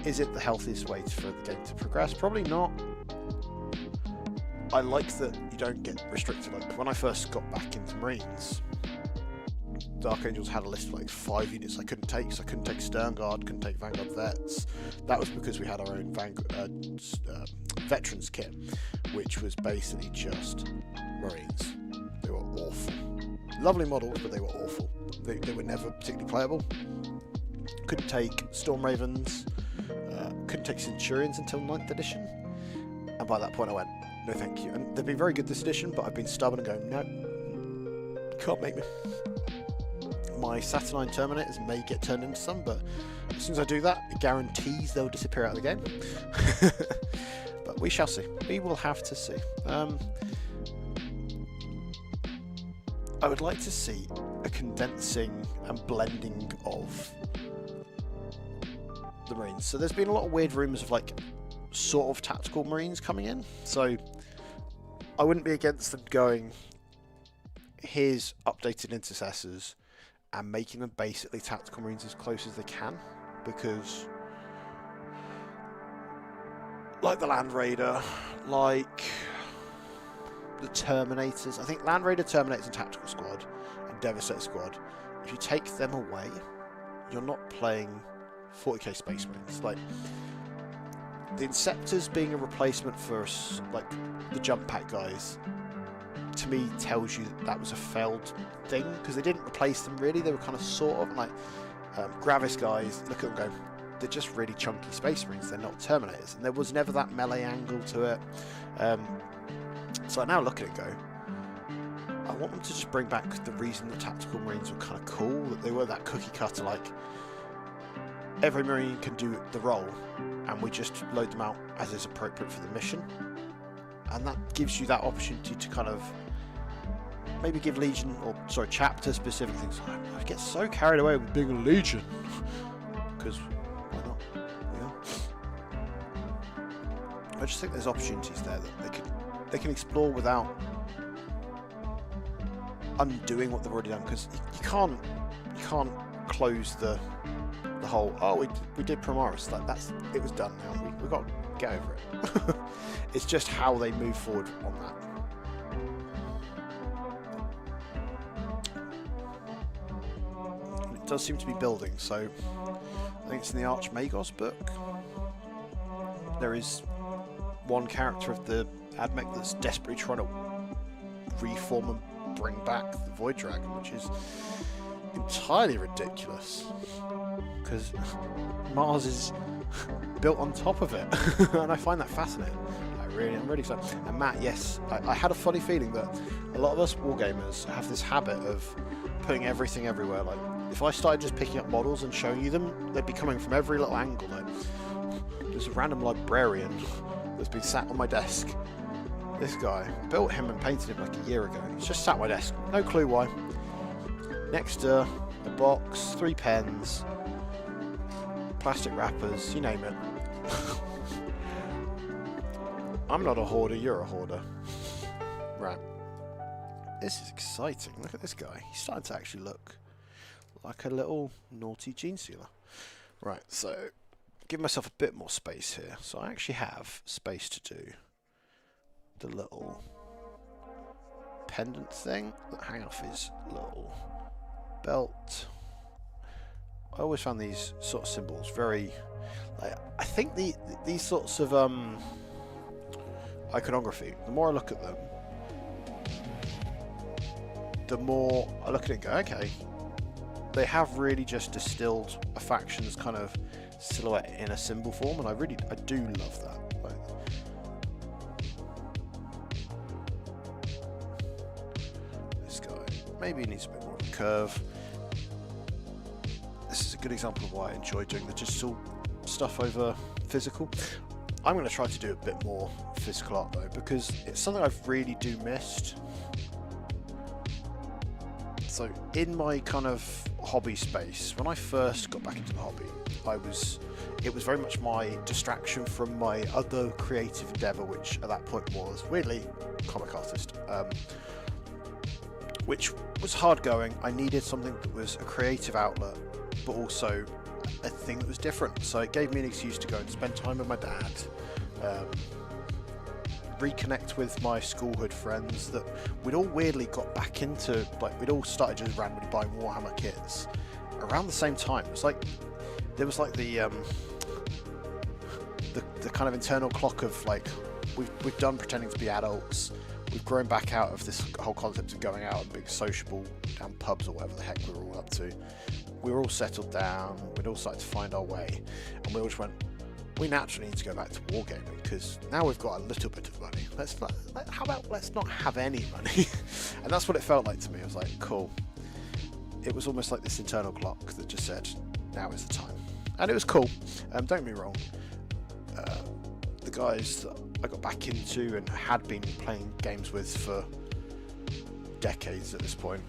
Is it the healthiest way for the game to progress? Probably not. I like that you don't get restricted. Like when I first got back into Marines, Dark Angels had a list of like 5 units I couldn't take. So I couldn't take Stern Guard, couldn't take Vanguard Vets. That was because we had our own Veterans kit, which was basically just Marines. They were awful. Lovely models, but they were awful. They were never particularly playable. Couldn't take Storm Ravens, couldn't take Centurions until 9th edition. And by that point I went, no thank you. And they've been very good this edition, but I've been stubborn and going, no, can't make me. My Saturnine Terminators may get turned into some, but as soon as I do that, it guarantees they'll disappear out of the game. But we shall see. We will have to see. I would like to see a condensing and blending of the Marines. So there's been a lot of weird rumours of like sort of tactical Marines coming in. So I wouldn't be against them going, here's updated intercessors, and making them basically tactical Marines as close as they can, because like the Land Raider, like the Terminators, I think Land Raider, Terminators and Tactical Squad and Devastator Squad, if you take them away, you're not playing 40k Space Marines. Like the Inceptors being a replacement for like the jump pack guys, to me tells you that was a failed thing, because they didn't replace them really. They were kind of sort of like Gravis guys, look at them go, they're just really chunky Space Marines, they're not Terminators, and there was never that melee angle to it. So I now look at it and go, I want them to just bring back the reason that tactical Marines were kind of cool, that they were that cookie cutter, like every Marine can do the role and we just load them out as is appropriate for the mission. And that gives you that opportunity to kind of maybe give Legion, or sorry, chapter specific things. I get so carried away with being a Legion, because why not? Yeah. I just think there's opportunities there that they can explore without undoing what they've already done, because you can't close the whole, oh, we did Primaris, like it was done now, we've got to get over it. It's just how they move forward on that. And it does seem to be building, so I think it's in the Archmagos book. There is one character of the Admech that's desperately trying to reform and bring back the Void Dragon, which is entirely ridiculous, because Mars is built on top of it. And I find that fascinating. I'm really excited. And Matt, yes, I had a funny feeling that a lot of us wargamers have this habit of putting everything everywhere. Like, if I started just picking up models and showing you them, they'd be coming from every little angle. Like, there's a random librarian that's been sat on my desk. This guy, built him and painted him like a year ago. He's just sat on my desk, no clue why. Next to a box, 3 pens, plastic wrappers, you name it. I'm not a hoarder, you're a hoarder. Right. This is exciting. Look at this guy. He's starting to actually look like a little naughty gene sealer. Right, so give myself a bit more space here. So I actually have space to do the little pendant thing that hang off his little belt. I always found these sort of symbols very, like, I think these sorts of iconography, the more I look at them, the more I look at it and go, okay, they have really just distilled a faction's kind of silhouette in a symbol form, and I do love that. Like, this guy, maybe he needs a bit more of a curve. This is a good example of why I enjoy doing the digital stuff over physical. I'm going to try to do a bit more physical art though, because it's something I've really do missed. So in my kind of hobby space, when I first got back into the hobby, it was very much my distraction from my other creative endeavour, which at that point was weirdly comic artist, which was hard going. I needed something that was a creative outlet, but also a thing that was different. So it gave me an excuse to go and spend time with my dad, reconnect with my schoolhood friends that we'd all weirdly got back into. Like, we'd all started just randomly buying Warhammer kits around the same time. It was like there was like the kind of internal clock of like, we've done pretending to be adults. We've grown back out of this whole concept of going out and being sociable down pubs or whatever the heck we were all up to. We were all settled down. We'd all started to find our way, and we all just went, we naturally need to go back to wargaming because now we've got a little bit of money. How about let's not have any money? And that's what it felt like to me. I was like, cool. It was almost like this internal clock that just said, now is the time. And it was cool. Don't get me wrong. The guys that I got back into and had been playing games with for decades at this point,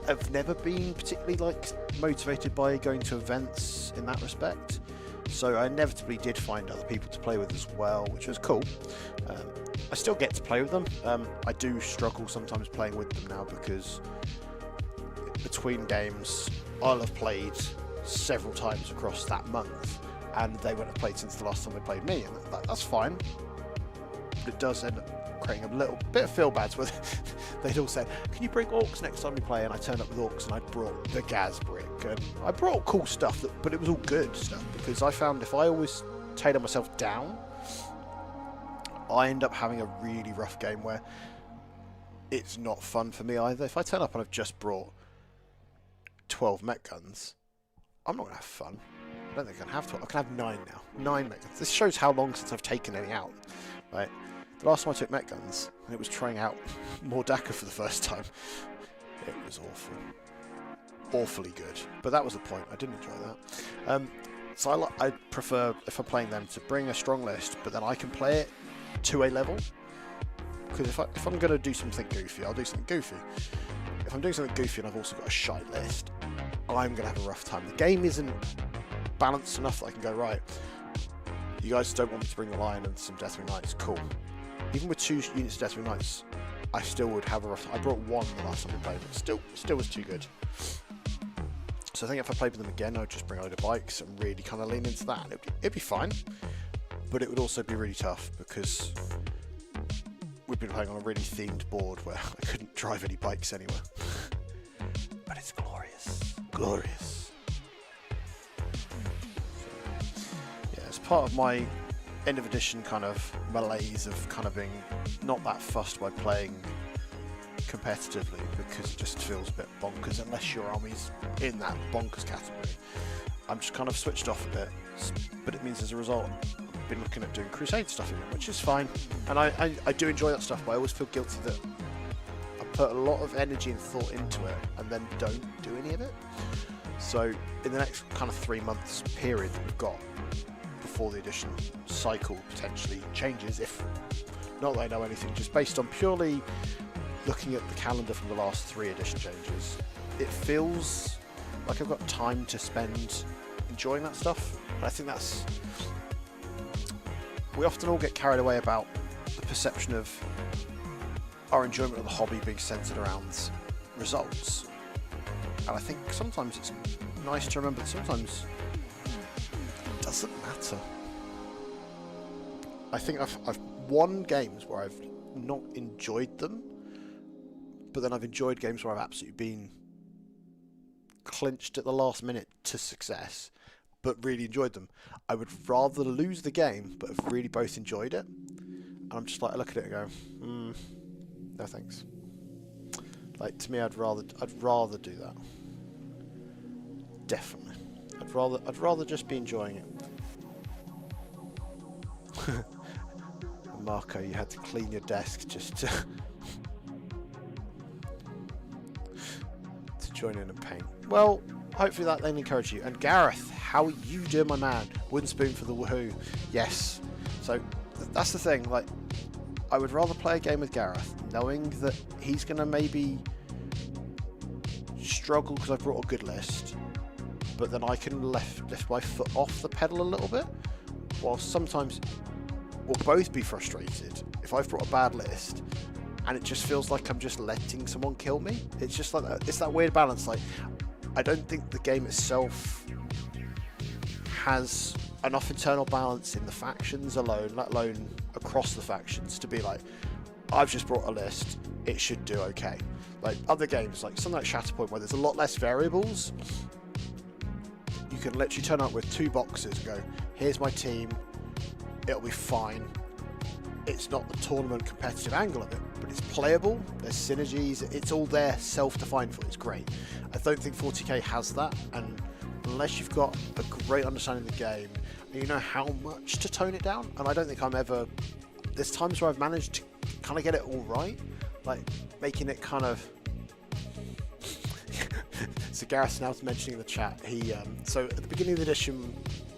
I've never been particularly like motivated by going to events in that respect, so I inevitably did find other people to play with as well, which was cool. I still get to play with them. I do struggle sometimes playing with them now because between games I'll have played several times across that month and they won't have played since the last time they played me, and that's fine, but it does end up creating a little bit of feel bads with they'd all said, can you bring orcs next time you play? And I turned up with orcs and I brought the Gaz brick and I brought cool stuff, but it was all good stuff, because I found if I always tailor myself down, I end up having a really rough game where it's not fun for me either. If I turn up and I've just brought 12 mech guns, I'm not going to have fun. I don't think I can have 12. I can have 9 now. 9 mech guns. This shows how long since I've taken any out. Right? The last time I took mech guns, and it was trying out Mordaka for the first time. It was awful. Awfully good. But that was the point. I didn't enjoy that. So I prefer, if I'm playing them, to bring a strong list, but then I can play it to a level. Because if I'm going to do something goofy, I'll do something goofy. If I'm doing something goofy and I've also got a shite list, I'm going to have a rough time. The game isn't balanced enough that I can go, right, you guys don't want me to bring the Lion and some Deathwing Knights, cool. Even with 2 units of Deathwing Knights, I still would have a rough time. I brought 1 the last time we played, but still was too good. So I think if I played with them again, I'd just bring a load of bikes and really kind of lean into that. It'd be fine, but it would also be really tough because we've been playing on a really themed board where I couldn't drive any bikes anywhere. But it's glorious. Glorious. Yeah, it's part of my end of edition kind of malaise of kind of being not that fussed by playing competitively, because it just feels a bit bonkers unless your army's in that bonkers category. I'm just kind of switched off a bit, but it means as a result I've been looking at doing crusade stuff again, which is fine, and I do enjoy that stuff, but I always feel guilty that I put a lot of energy and thought into it and then don't do any of it. So in the next kind of 3 months period that we've got before the edition cycle potentially changes, if not that I know anything, just based on purely looking at the calendar from the last 3 edition changes, it feels like I've got time to spend enjoying that stuff. And I think that's, we often all get carried away about the perception of our enjoyment of the hobby being centered around results, and I think sometimes it's nice to remember that sometimes it doesn't matter. I think I've won games where I've not enjoyed them, but then I've enjoyed games where I've absolutely been clinched at the last minute to success, but really enjoyed them. I would rather lose the game, but have really both enjoyed it. And I'm just like, I look at it and go, no thanks. Like, to me, I'd rather do that. Definitely. I'd rather just be enjoying it. Marco, you had to clean your desk just to join in and paint. Well, hopefully that then encouraged you. And Gareth, how are you doing, my man? Wooden spoon for the woohoo. Yes. So that's the thing. Like, I would rather play a game with Gareth, knowing that he's going to maybe struggle because I brought a good list, but then I can lift my foot off the pedal a little bit, while sometimes we'll both be frustrated if I've brought a bad list and it just feels like I'm just letting someone kill me. It's just like that, it's that weird balance. Like, I don't think the game itself has enough internal balance in the factions alone, let alone across the factions, to be like, I've just brought a list, it should do okay. Like other games, like something like Shatterpoint, where there's a lot less variables, you can literally turn up with 2 boxes and go, here's my team, it'll be fine. It's not the tournament competitive angle of it, but it's playable, there's synergies, it's all there self-defined for it, it's great. I don't think 40k has that, and unless you've got a great understanding of the game, and you know how much to tone it down, and I don't think I'm ever, there's times where I've managed to kind of get it all right, like making it kind of, so Gareth now mentioning in the chat, he, so at the beginning of the edition,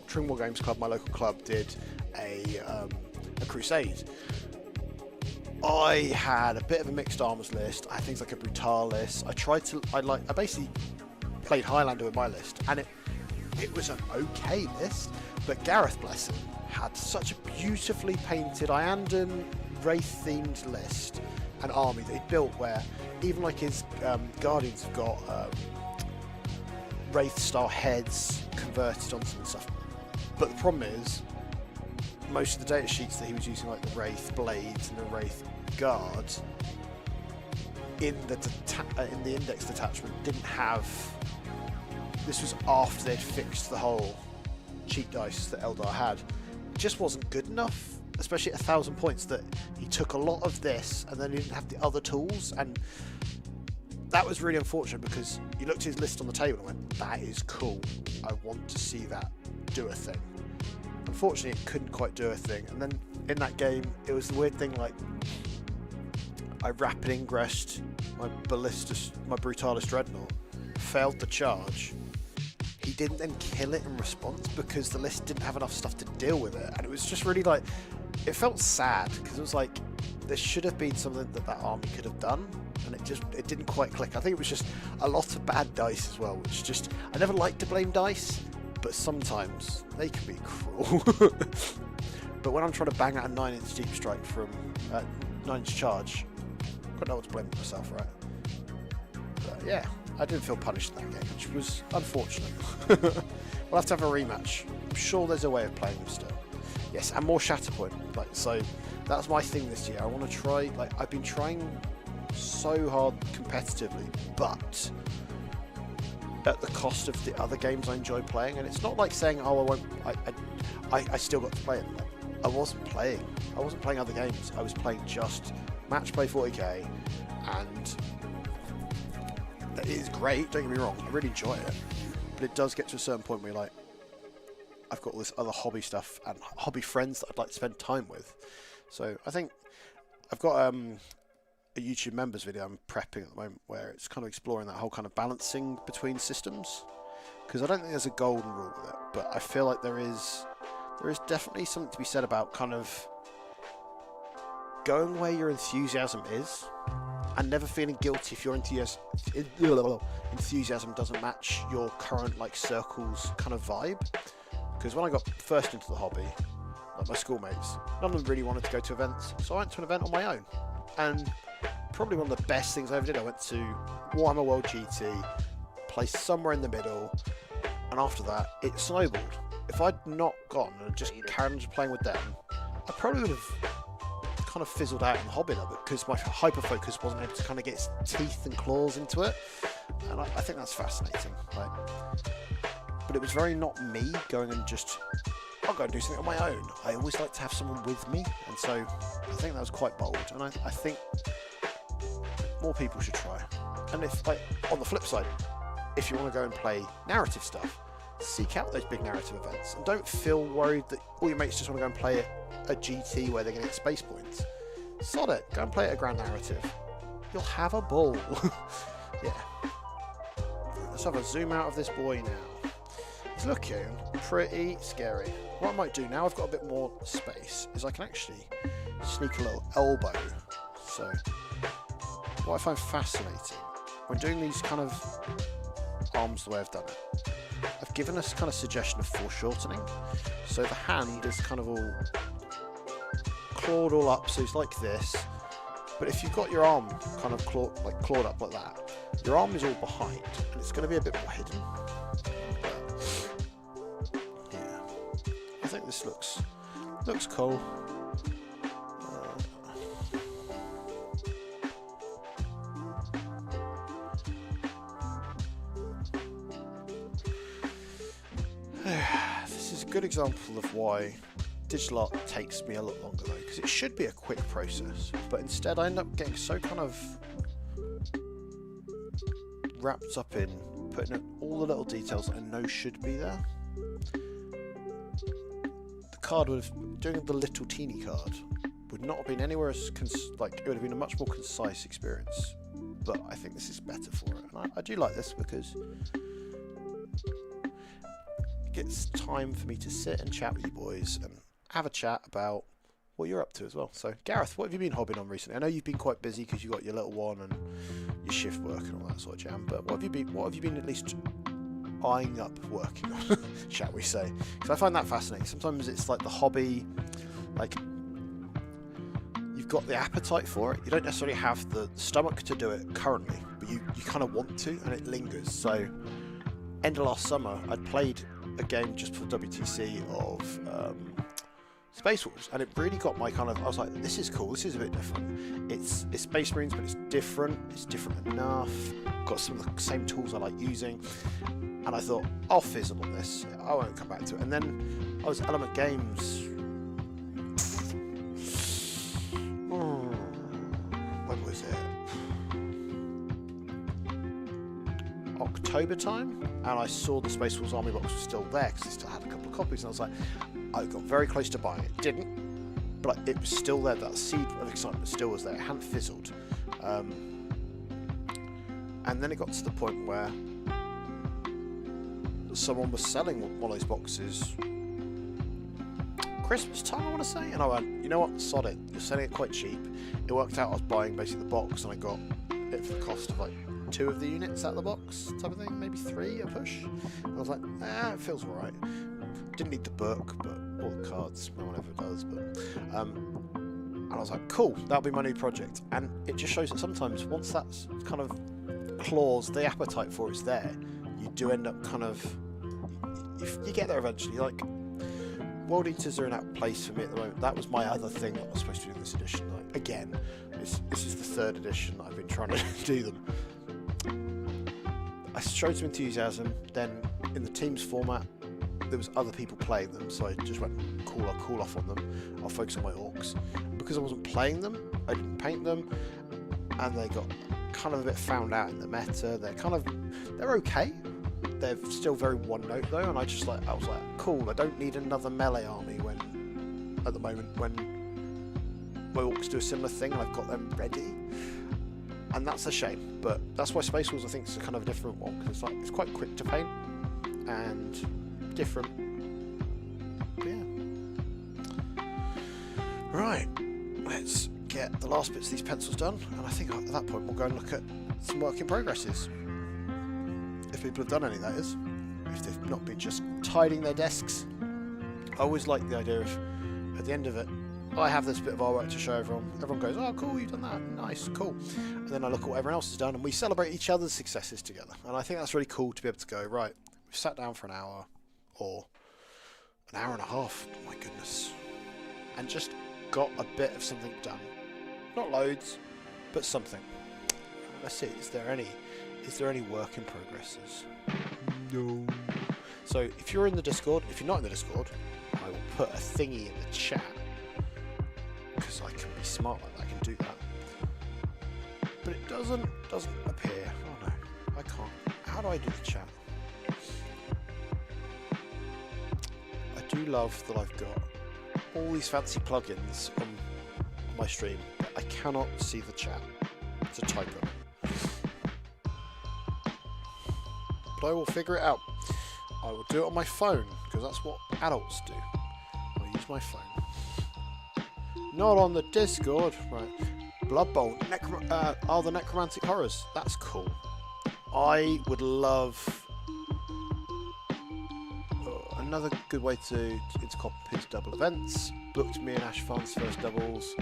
Tringwall Games Club, my local club, did a crusade. I had a bit of a mixed armors list. I had things like a Brutalis. I basically played Highlander with my list, and it was an okay list. But Gareth, bless him, had such a beautifully painted Iandan Wraith themed list and army that he built, where even like his Guardians have got Wraith style heads converted onto some stuff. But the problem is, most of the data sheets that he was using, like the Wraith Blades and the Wraith Guard, in the index detachment didn't have, this was after they'd fixed the whole cheat dice that Eldar had. It just wasn't good enough, especially at 1,000 points, that he took a lot of this and then he didn't have the other tools, and that was really unfortunate, because you looked at his list on the table and went, that is cool, I want to see that do a thing. Unfortunately, it couldn't quite do a thing, and then in that game, it was the weird thing, like, I rapid ingressed my Brutalis Dreadnought, failed the charge. He didn't then kill it in response because the list didn't have enough stuff to deal with it, and it was just really like, it felt sad, because it was like, there should have been something that army could have done, and it didn't quite click. I think it was just a lot of bad dice as well, which just, I never like to blame dice, but sometimes they can be cruel. But when I'm trying to bang out a 9-inch deep strike from 9-inch charge, I've got no one to blame myself, right? But yeah, I didn't feel punished in that game, which was unfortunate. We'll have to have a rematch. I'm sure there's a way of playing them still. Yes, and more Shatterpoint. Like, so that's my thing this year. I want to try, like, I've been trying so hard competitively, but at the cost of the other games I enjoy playing. And it's not like saying, oh, I still got to play it. Like, I wasn't playing other games. I was playing just match play 40k, and it is great, don't get me wrong, I really enjoy it, but it does get to a certain point where you're like, I've got all this other hobby stuff and hobby friends that I'd like to spend time with. So I think I've got a YouTube members video I'm prepping at the moment, where it's kind of exploring that whole kind of balancing between systems, because I don't think there's a golden rule with it, but I feel like there is definitely something to be said about kind of going where your enthusiasm is, and never feeling guilty if your enthusiasm doesn't match your current like circle's kind of vibe. Because when I got first into the hobby, like my schoolmates, none of them really wanted to go to events, so I went to an event on my own, and probably one of the best things I ever did. I went to Warhammer World GT, placed somewhere in the middle, and after that it snowballed. If I'd not gone and just carried on just playing with them, I probably would have kind of fizzled out in the hobby a little bit, because my hyper focus wasn't able to kind of get its teeth and claws into it, and I think that's fascinating. Like, but it was very not me going and just, I'll go and do something on my own. I always like to have someone with me, and so I think that was quite bold, and I think more people should try. And if, like, on the flip side, if you want to go and play narrative stuff, seek out those big narrative events, and don't feel worried that all your mates just want to go and play a GT where they're going to get space points. Sod it, go and play it a grand narrative. You'll have a ball. Yeah. Let's have a zoom out of this boy now. It's looking pretty scary. What I might do now I've got a bit more space is I can actually sneak a little elbow. So what I find fascinating when doing these kind of arms the way I've done it I've given us kind of suggestion of foreshortening. So the hand is kind of all clawed all up, so it's like this. But if you've got your arm kind of clawed up like that, your arm is all behind, and it's going to be a bit more hidden. Yeah, I think this looks cool. This is a good example of why digital art takes me a lot longer though, because it should be a quick process, but instead I end up getting so kind of wrapped up in putting in all the little details that I know should be there. The card would have, doing the little teeny card would not have been anywhere as it would have been a much more concise experience, but I think this is better for it, and I do like this because it's time for me to sit and chat with you boys and have a chat about what you're up to as well. So Gareth, what have you been hobbying on recently? I know you've been quite busy because you got your little one and your shift work and all that sort of jam, but what have you been at least eyeing up working on, shall we say? Because I find that fascinating. Sometimes it's like the hobby, like you've got the appetite for it, you don't necessarily have the stomach to do it currently, but you kind of want to, and it lingers. So end of last summer I'd played a game just for WTC of Space Wolves, and it really got my kind of, I was like, this is cool, this is a bit different. It's Space Marines, but it's different enough, got some of the same tools I like using, and I thought, I'll fizzle on this, I won't come back to it. And then I was at Element Games, when was it? October time, and I saw the Space Wolves Army box was still there because it still had a couple of copies, and I was like, I got very close to buying it. Didn't, but it was still there. That seed of excitement still was there. It hadn't fizzled. And then it got to the point where someone was selling one of those boxes Christmas time, I want to say, and I went, you know what, sod it. You're selling it quite cheap. It worked out I was buying basically the box, and I got it for the cost of like 2 of the units out of the box type of thing, maybe 3 a push. And I was like, it feels alright. Didn't need the book, but all the cards, no one ever does. But and I was like, cool, that'll be my new project. And it just shows that sometimes once that's kind of claws, the appetite for it's there, you do end up kind of, you get there eventually. Like World Eaters are in that place for me at the moment. That was my other thing that I was supposed to do in this edition. Like again, this is the 3rd edition I've been trying to do them. I showed some enthusiasm, then in the teams format there was other people playing them, so I just went, cool, I'll cool off on them, I'll focus on my orcs. Because I wasn't playing them, I didn't paint them, and they got kind of a bit found out in the meta. They're okay, they're still very one note though, and I was like, cool, I don't need another melee army at the moment when my orcs do a similar thing and I've got them ready. And that's a shame, but that's why Space Wolves I think is a kind of a different one, because it's quite quick to paint and different. But yeah. Right, let's get the last bits of these pencils done, and I think at that point we'll go and look at some work in progresses. If people have done any, that is. If they've not been just tidying their desks. I always like the idea of, at the end of it, I have this bit of artwork to show everyone. Everyone goes, oh cool, you've done that, nice, cool. And then I look at what everyone else has done and we celebrate each other's successes together. And I think that's really cool to be able to go, right, we've sat down for an hour or an hour and a half, my goodness, and just got a bit of something done. Not loads, but something. Let's see, is there any work in progresses? No. So if you're in the Discord, if you're not in the Discord, I will put a thingy in the chat, because I can be smart like that, I can do that. But it doesn't appear. Oh no, I can't. How do I do the chat? I do love that I've got all these fancy plugins on my stream, but I cannot see the chat to type it. But I will figure it out. I will do it on my phone, because that's what adults do. I'll use my phone. Not on the Discord, right? Blood Bowl, are the necromantic horrors. That's cool. I would love another good way to intercop his double events. Booked me and Ashfan's first doubles.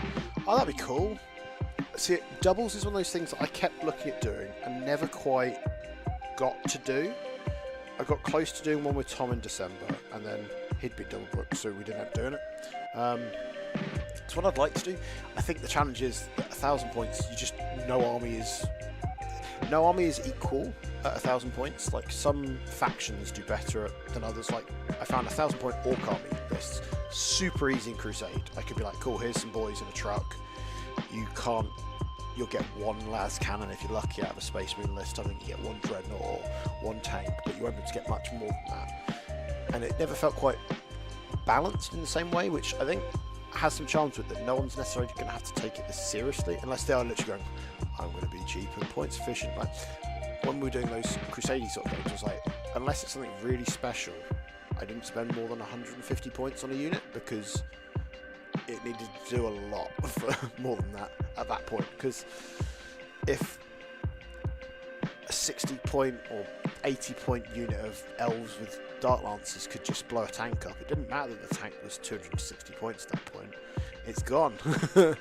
Oh, that'd be cool. See, doubles is one of those things that I kept looking at doing and never quite got to do. I got close to doing one with Tom in December, and then he'd be double booked, so we didn't end up doing it. It's what I'd like to do. I think the challenge is that 1,000 points, you just no army is equal at 1,000 points. Like, some factions do better than others. Like, I found 1,000 point orc army lists super easy in Crusade. I could be like, cool, here's some boys in a truck. You'll get one las cannon if you're lucky out of a Space Marine list. I think you get one dreadnought or one tank, but you won't be able to get much more than that. And it never felt quite balanced in the same way, which I think has some charm to it, that no one's necessarily going to have to take it this seriously, unless they are literally going, I'm going to be cheap and points efficient. Like, when we were doing those Crusade sort of games, I was like, unless it's something really special, I didn't spend more than 150 points on a unit, because it needed to do a lot for more than that at that point. Because if a 60 point or 80 point unit of elves with Dark Lancers could just blow a tank up, it didn't matter that the tank was 260 points at that point. It's gone. I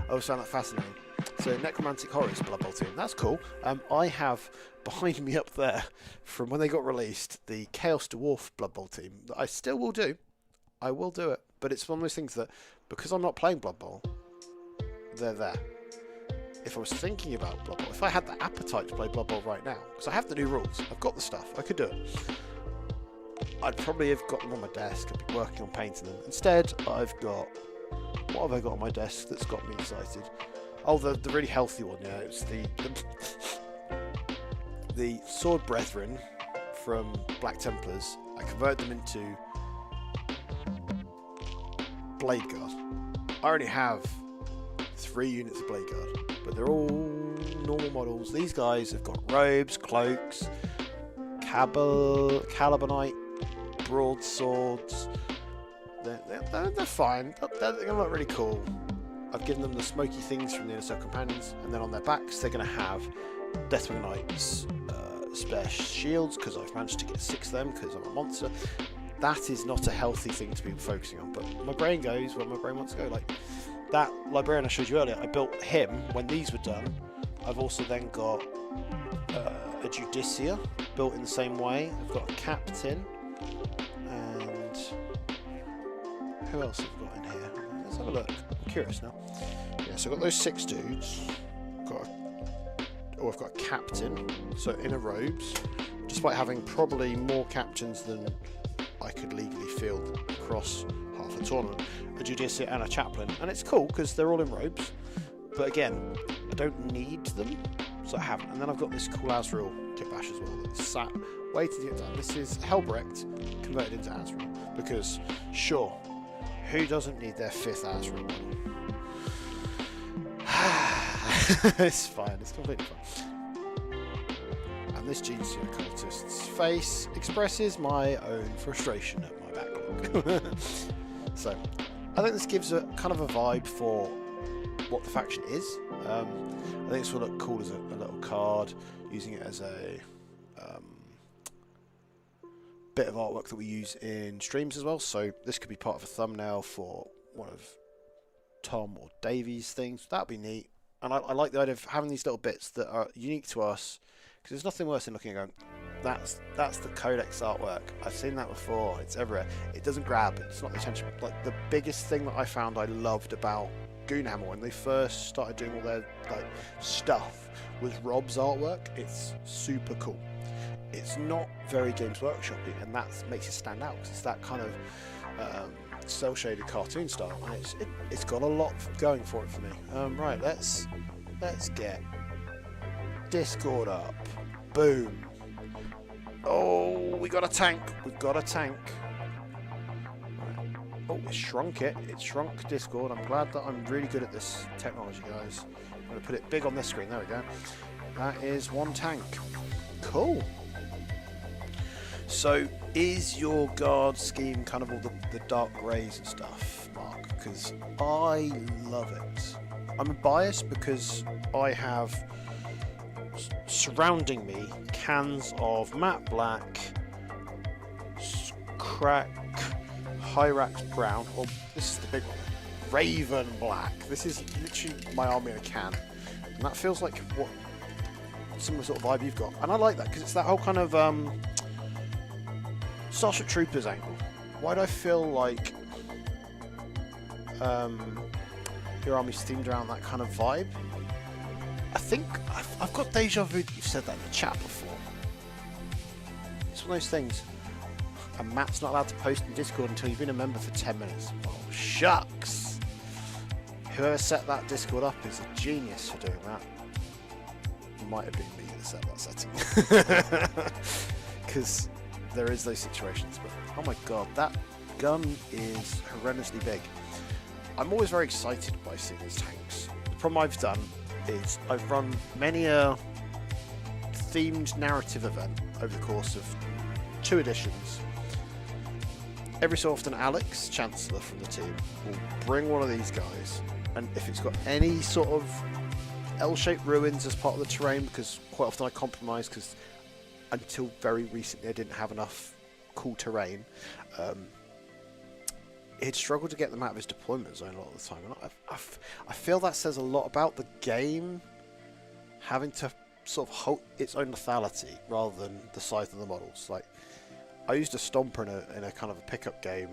always found that fascinating. So Necromantic Horrors Blood Bowl team, that's cool. I have behind me up there, from when they got released, the Chaos Dwarf Blood Bowl team that I still will do. I will do it, but it's one of those things that, because I'm not playing Blood Bowl, they're there. If I was thinking about Blood Bowl, if I had the appetite to play Blood Bowl right now, because I have the new rules, I've got the stuff, I could do it, I'd probably have got them on my desk, I'd be working on painting them. Instead, I've got, what have I got on my desk that's got me excited? Oh, the really healthy one, yeah, it's the Sword Brethren from Black Templars. I converted them into Blade Guard. I already have 3 units of Blade Guard, but they're all normal models. These guys have got robes, cloaks, Calibanite, broadswords. They're fine. They're going to look really cool. I've given them the smoky things from the Inner Circle Companions, and then on their backs they're going to have Deathwing Knight's spare shields, because I've managed to get 6 of them because I'm a monster. That is not a healthy thing to be focusing on, but my brain goes where my brain wants to go. Like that librarian I showed you earlier, I built him when these were done. I've also then got a Judicia built in the same way. I've got a captain, and who else have we got in here? Let's have a look. I'm curious now. Yeah, so I've got those 6 dudes. I've got a captain, so inner robes, despite having probably more captains than I could legally field across half a tournament, a Judicia and a chaplain, and it's cool because they're all in robes, but again, I don't need them, so I haven't. And then I've got this cool Azrael kit bash as well that's sat waiting to get done. This is Helbrecht converted into Azrael, because sure, who doesn't need their 5th Azrael model? It's fine, it's completely fine. And this GCO cultist's face expresses my own frustration at my backlog. So, I think this gives a kind of a vibe for what the faction is. I think this will look cool as a little card, using it as a bit of artwork that we use in streams as well. So this could be part of a thumbnail for one of Tom or Davey's things. That'd be neat. And I like the idea of having these little bits that are unique to us, because there's nothing worse than looking and going, that's the Codex artwork. I've seen that before. It's everywhere. It doesn't grab. It's not the attention. Like, the biggest thing that I found I loved about Goonhammer when they first started doing all their stuff was Rob's artwork. It's super cool. It's not very Games Workshop-y, and that makes it stand out, because it's that kind of cel-shaded cartoon style, and it's got a lot going for it for me. Right, let's get Discord up. Boom. Oh, we got a tank. We've got a tank. Right. Oh, it shrunk it. It shrunk Discord. I'm glad that I'm really good at this technology, guys. I'm going to put it big on this screen. There we go. That is one tank. Cool. So, is your guard scheme kind of all the dark greys and stuff, Mark? Because I love it. I'm biased because I have surrounding me cans of matte black, Hyrax brown, or this is the big one, Raven black. This is literally my army in a can, and that feels like what some of the sort of vibe you've got, and I like that because it's that whole kind of Starship Troopers angle. Why do I feel like your army's themed around that kind of vibe? I think I've got deja vu. You've said that in the chat before. It's one of those things. And Matt's not allowed to post in Discord until you've been a member for 10 minutes. Oh, shucks! Whoever set that Discord up is a genius for doing that. It might have been me that set that setting. Because there is those situations. But oh my god, that gun is horrendously big. I'm always very excited by seeing these tanks. The problem I've done is I've run many a themed narrative event over the course of 2 editions. Every so often Alex, Chancellor from the team, will bring one of these guys, and if it's got any sort of L-shaped ruins as part of the terrain, because quite often I compromise because until very recently I didn't have enough cool terrain, he'd struggle to get them out of his deployment zone a lot of the time. And I feel that says a lot about the game having to sort of hold its own lethality rather than the size of the models. Like, I used a Stomper in a kind of a pickup game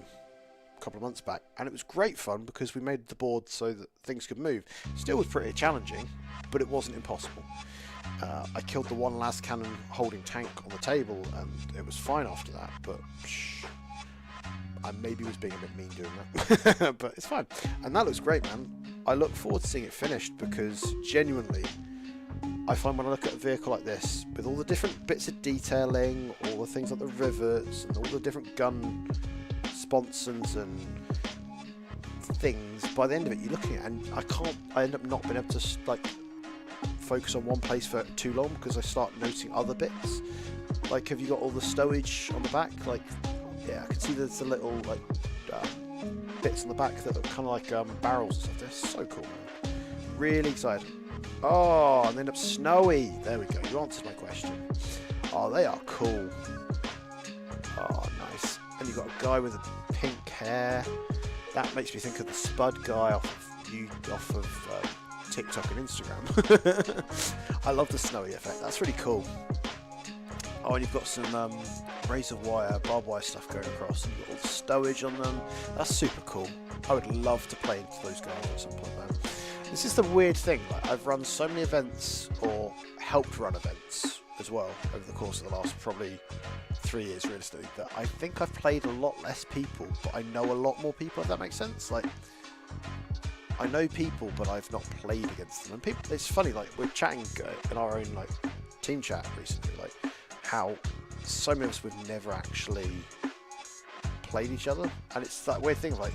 a couple of months back, and it was great fun because we made the board so that things could move. Still was pretty challenging, but it wasn't impossible. I killed the one las cannon holding tank on the table, and it was fine after that, but I maybe was being a bit mean doing that. But it's fine. And that looks great, man. I look forward to seeing it finished because genuinely, I find when I look at a vehicle like this, with all the different bits of detailing, all the things like the rivets, and all the different gun sponsons and things, by the end of it you're looking at, and I end up not being able to like focus on one place for too long because I start noticing other bits. Like, have you got all the stowage on the back? Like, yeah, I can see there's a little like bits on the back that look kind of like barrels and stuff. They're so cool, man. Really excited. Oh, and they end up snowy. There we go. You answered my question. Oh, they are cool. Oh, nice. And you've got a guy with a pink hair. That makes me think of the Spud guy off of TikTok and Instagram. I love the snowy effect. That's really cool. Oh, and you've got some razor wire, barbed wire stuff going across, and you've got all the stowage on them. That's super cool. I would love to play into those guys at some point, man. This is the weird thing. Like, I've run so many events, or helped run events as well, over the course of the last probably 3 years, realistically, that I think I've played a lot less people, but I know a lot more people, if that makes sense. Like, I know people, but I've not played against them. And people, it's funny, like, we're chatting in our own, like, team chat recently, like, how so many of us, we've never actually played each other. And it's that weird thing, like,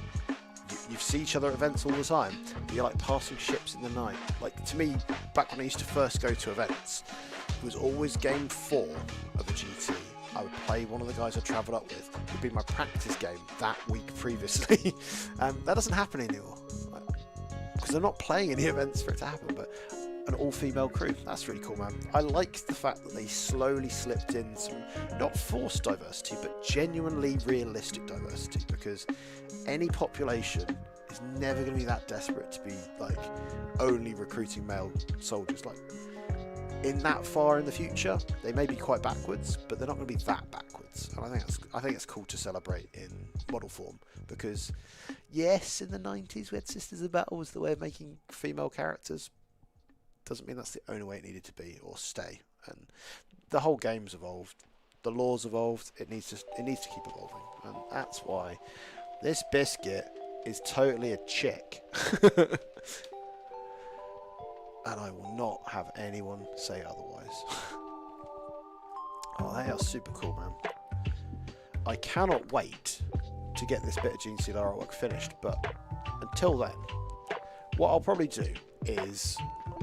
you see each other at events all the time, but you're like passing ships in the night. Like, to me, back when I used to first go to events, it was always game 4 of a GT. I would play one of the guys I travelled up with. It would be my practice game that week previously. That doesn't happen anymore, because I'm not playing any events for it to happen. But an all-female crew, that's really cool, man. I like the fact that they slowly slipped in some, not forced diversity, but genuinely realistic diversity, because any population is never going to be that desperate to be, like, only recruiting male soldiers. Like, in that far in the future, they may be quite backwards, but they're not going to be that backwards. And I think it's cool to celebrate in model form, because yes, in the 90s we had Sisters of Battle was the way of making female characters. Doesn't mean that's the only way it needed to be or stay. And the whole game's evolved, the law's evolved. It needs to keep evolving, and that's why this biscuit is totally a chick. And I will not have anyone say otherwise. Oh, they are super cool, man. I cannot wait to get this bit of GNC artwork finished, but until then, what I'll probably do is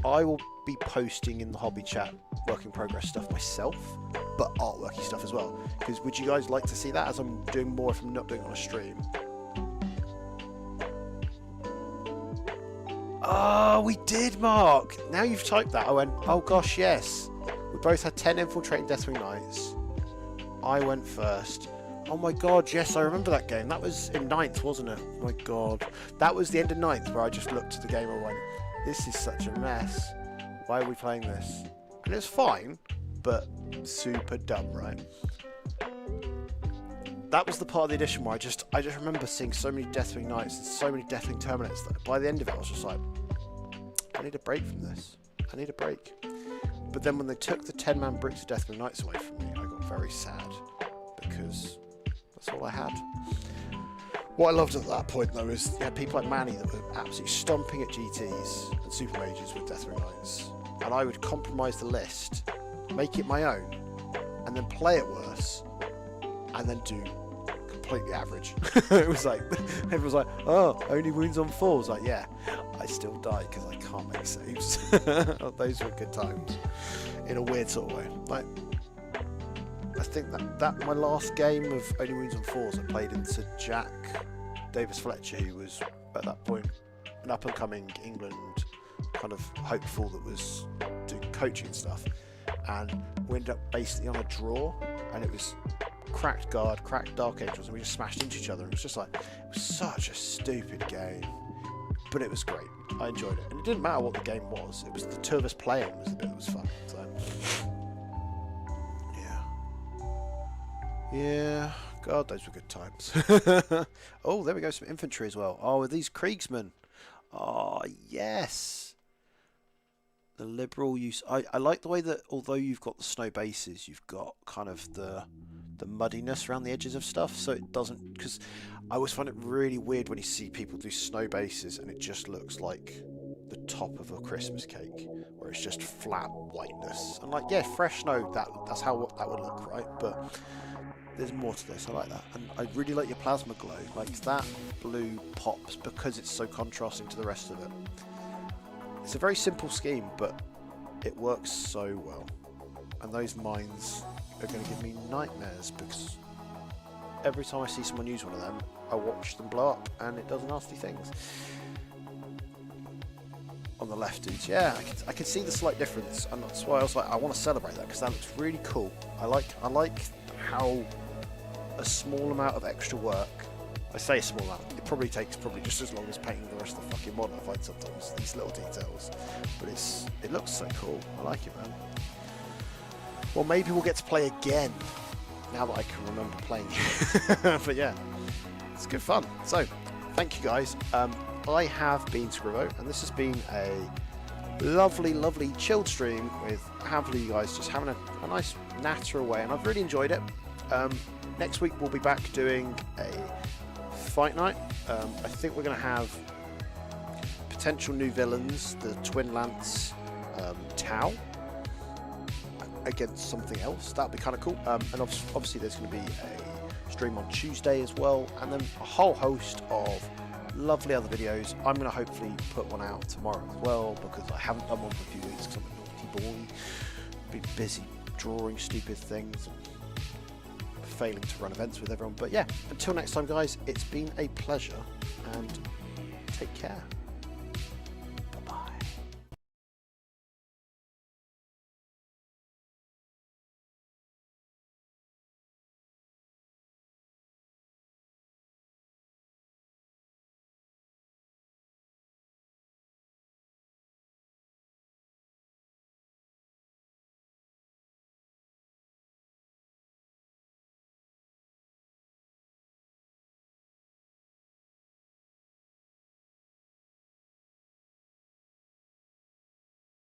I will be posting in the hobby chat work in progress stuff myself, but artworky stuff as well. Because would you guys like to see that, as I'm doing more if I'm not doing it on a stream? Oh, we did, Mark. Now you've typed that, I went, oh gosh, yes. We both had 10 infiltrating Deathwing Knights. I went first. Oh my god, yes, I remember that game. That was in 9th, wasn't it? Oh my god. That was the end of 9th where I just looked at the game and went, this is such a mess. Why are we playing this? And it's fine, but super dumb, right? That was the part of the edition where I just remember seeing so many Deathwing Knights and so many Deathwing Terminators that by the end of it I was just like, I need a break from this. I need a break. But then when they took the 10-man bricks of Deathwing Knights away from me, I got very sad because that's all I had. What I loved at that point though is you had people like Manny that were absolutely stomping at GTs and Super Mages with Deathwing Knights, and I would compromise the list, make it my own, and then play it worse, and then do completely average. It was like, everyone was like, oh, only wounds on 4. I was like, yeah, I still die because I can't make saves. Those were good times, in a weird sort of way. Like, I think that my last game of only wounds on 4s I played into Jack Davis Fletcher, who was at that point an up and coming England kind of hopeful that was doing coaching and stuff, and we ended up basically on a draw, and it was cracked guard, cracked Dark Angels, and we just smashed into each other. It was just like, it was such a stupid game, but it was great. I enjoyed it, and it didn't matter what the game was. It was the two of us playing was the bit that was fun. So yeah, God, those were good times. Oh, there we go, some infantry as well. Oh, with these Kriegsmen. Oh, yes. The liberal use. I like the way that although you've got the snow bases, you've got kind of the muddiness around the edges of stuff, so it doesn't, because I always find it really weird when you see people do snow bases and it just looks like the top of a Christmas cake, where it's just flat whiteness. And like, yeah, fresh snow, that's how that would look, right? But there's more to this. I like that, and I really like your plasma glow. Like, that blue pops because it's so contrasting to the rest of it. It's a very simple scheme, but it works so well. And those mines are going to give me nightmares, because every time I see someone use one of them, I watch them blow up, and it does nasty things. On the left, dudes, yeah, I can see the slight difference, and that's why I was like, I want to celebrate that, because that looks really cool. I like how a small amount of extra work, I say a small amount, it probably takes just as long as painting the rest of the fucking model, I find sometimes, these little details, but it looks so cool. I like it, man. Well, maybe we'll get to play again, now that I can remember playing it. But yeah, it's good fun. So, thank you guys. I have been Scrivo, and this has been a lovely, lovely chilled stream with a handful of you guys just having a nice natter away, and I've really enjoyed it. Next week we'll be back doing a fight night. I think we're going to have potential new villains, the Twin Lance Tau, against something else. That'd be kind of cool. And obviously there's going to be a stream on Tuesday as well, and then a whole host of lovely other videos. I'm going to hopefully put one out tomorrow as well, because I haven't done one for a few weeks because I'm a naughty boy. Been busy drawing stupid things and failing to run events with everyone. But yeah, until next time guys, it's been a pleasure, and take care.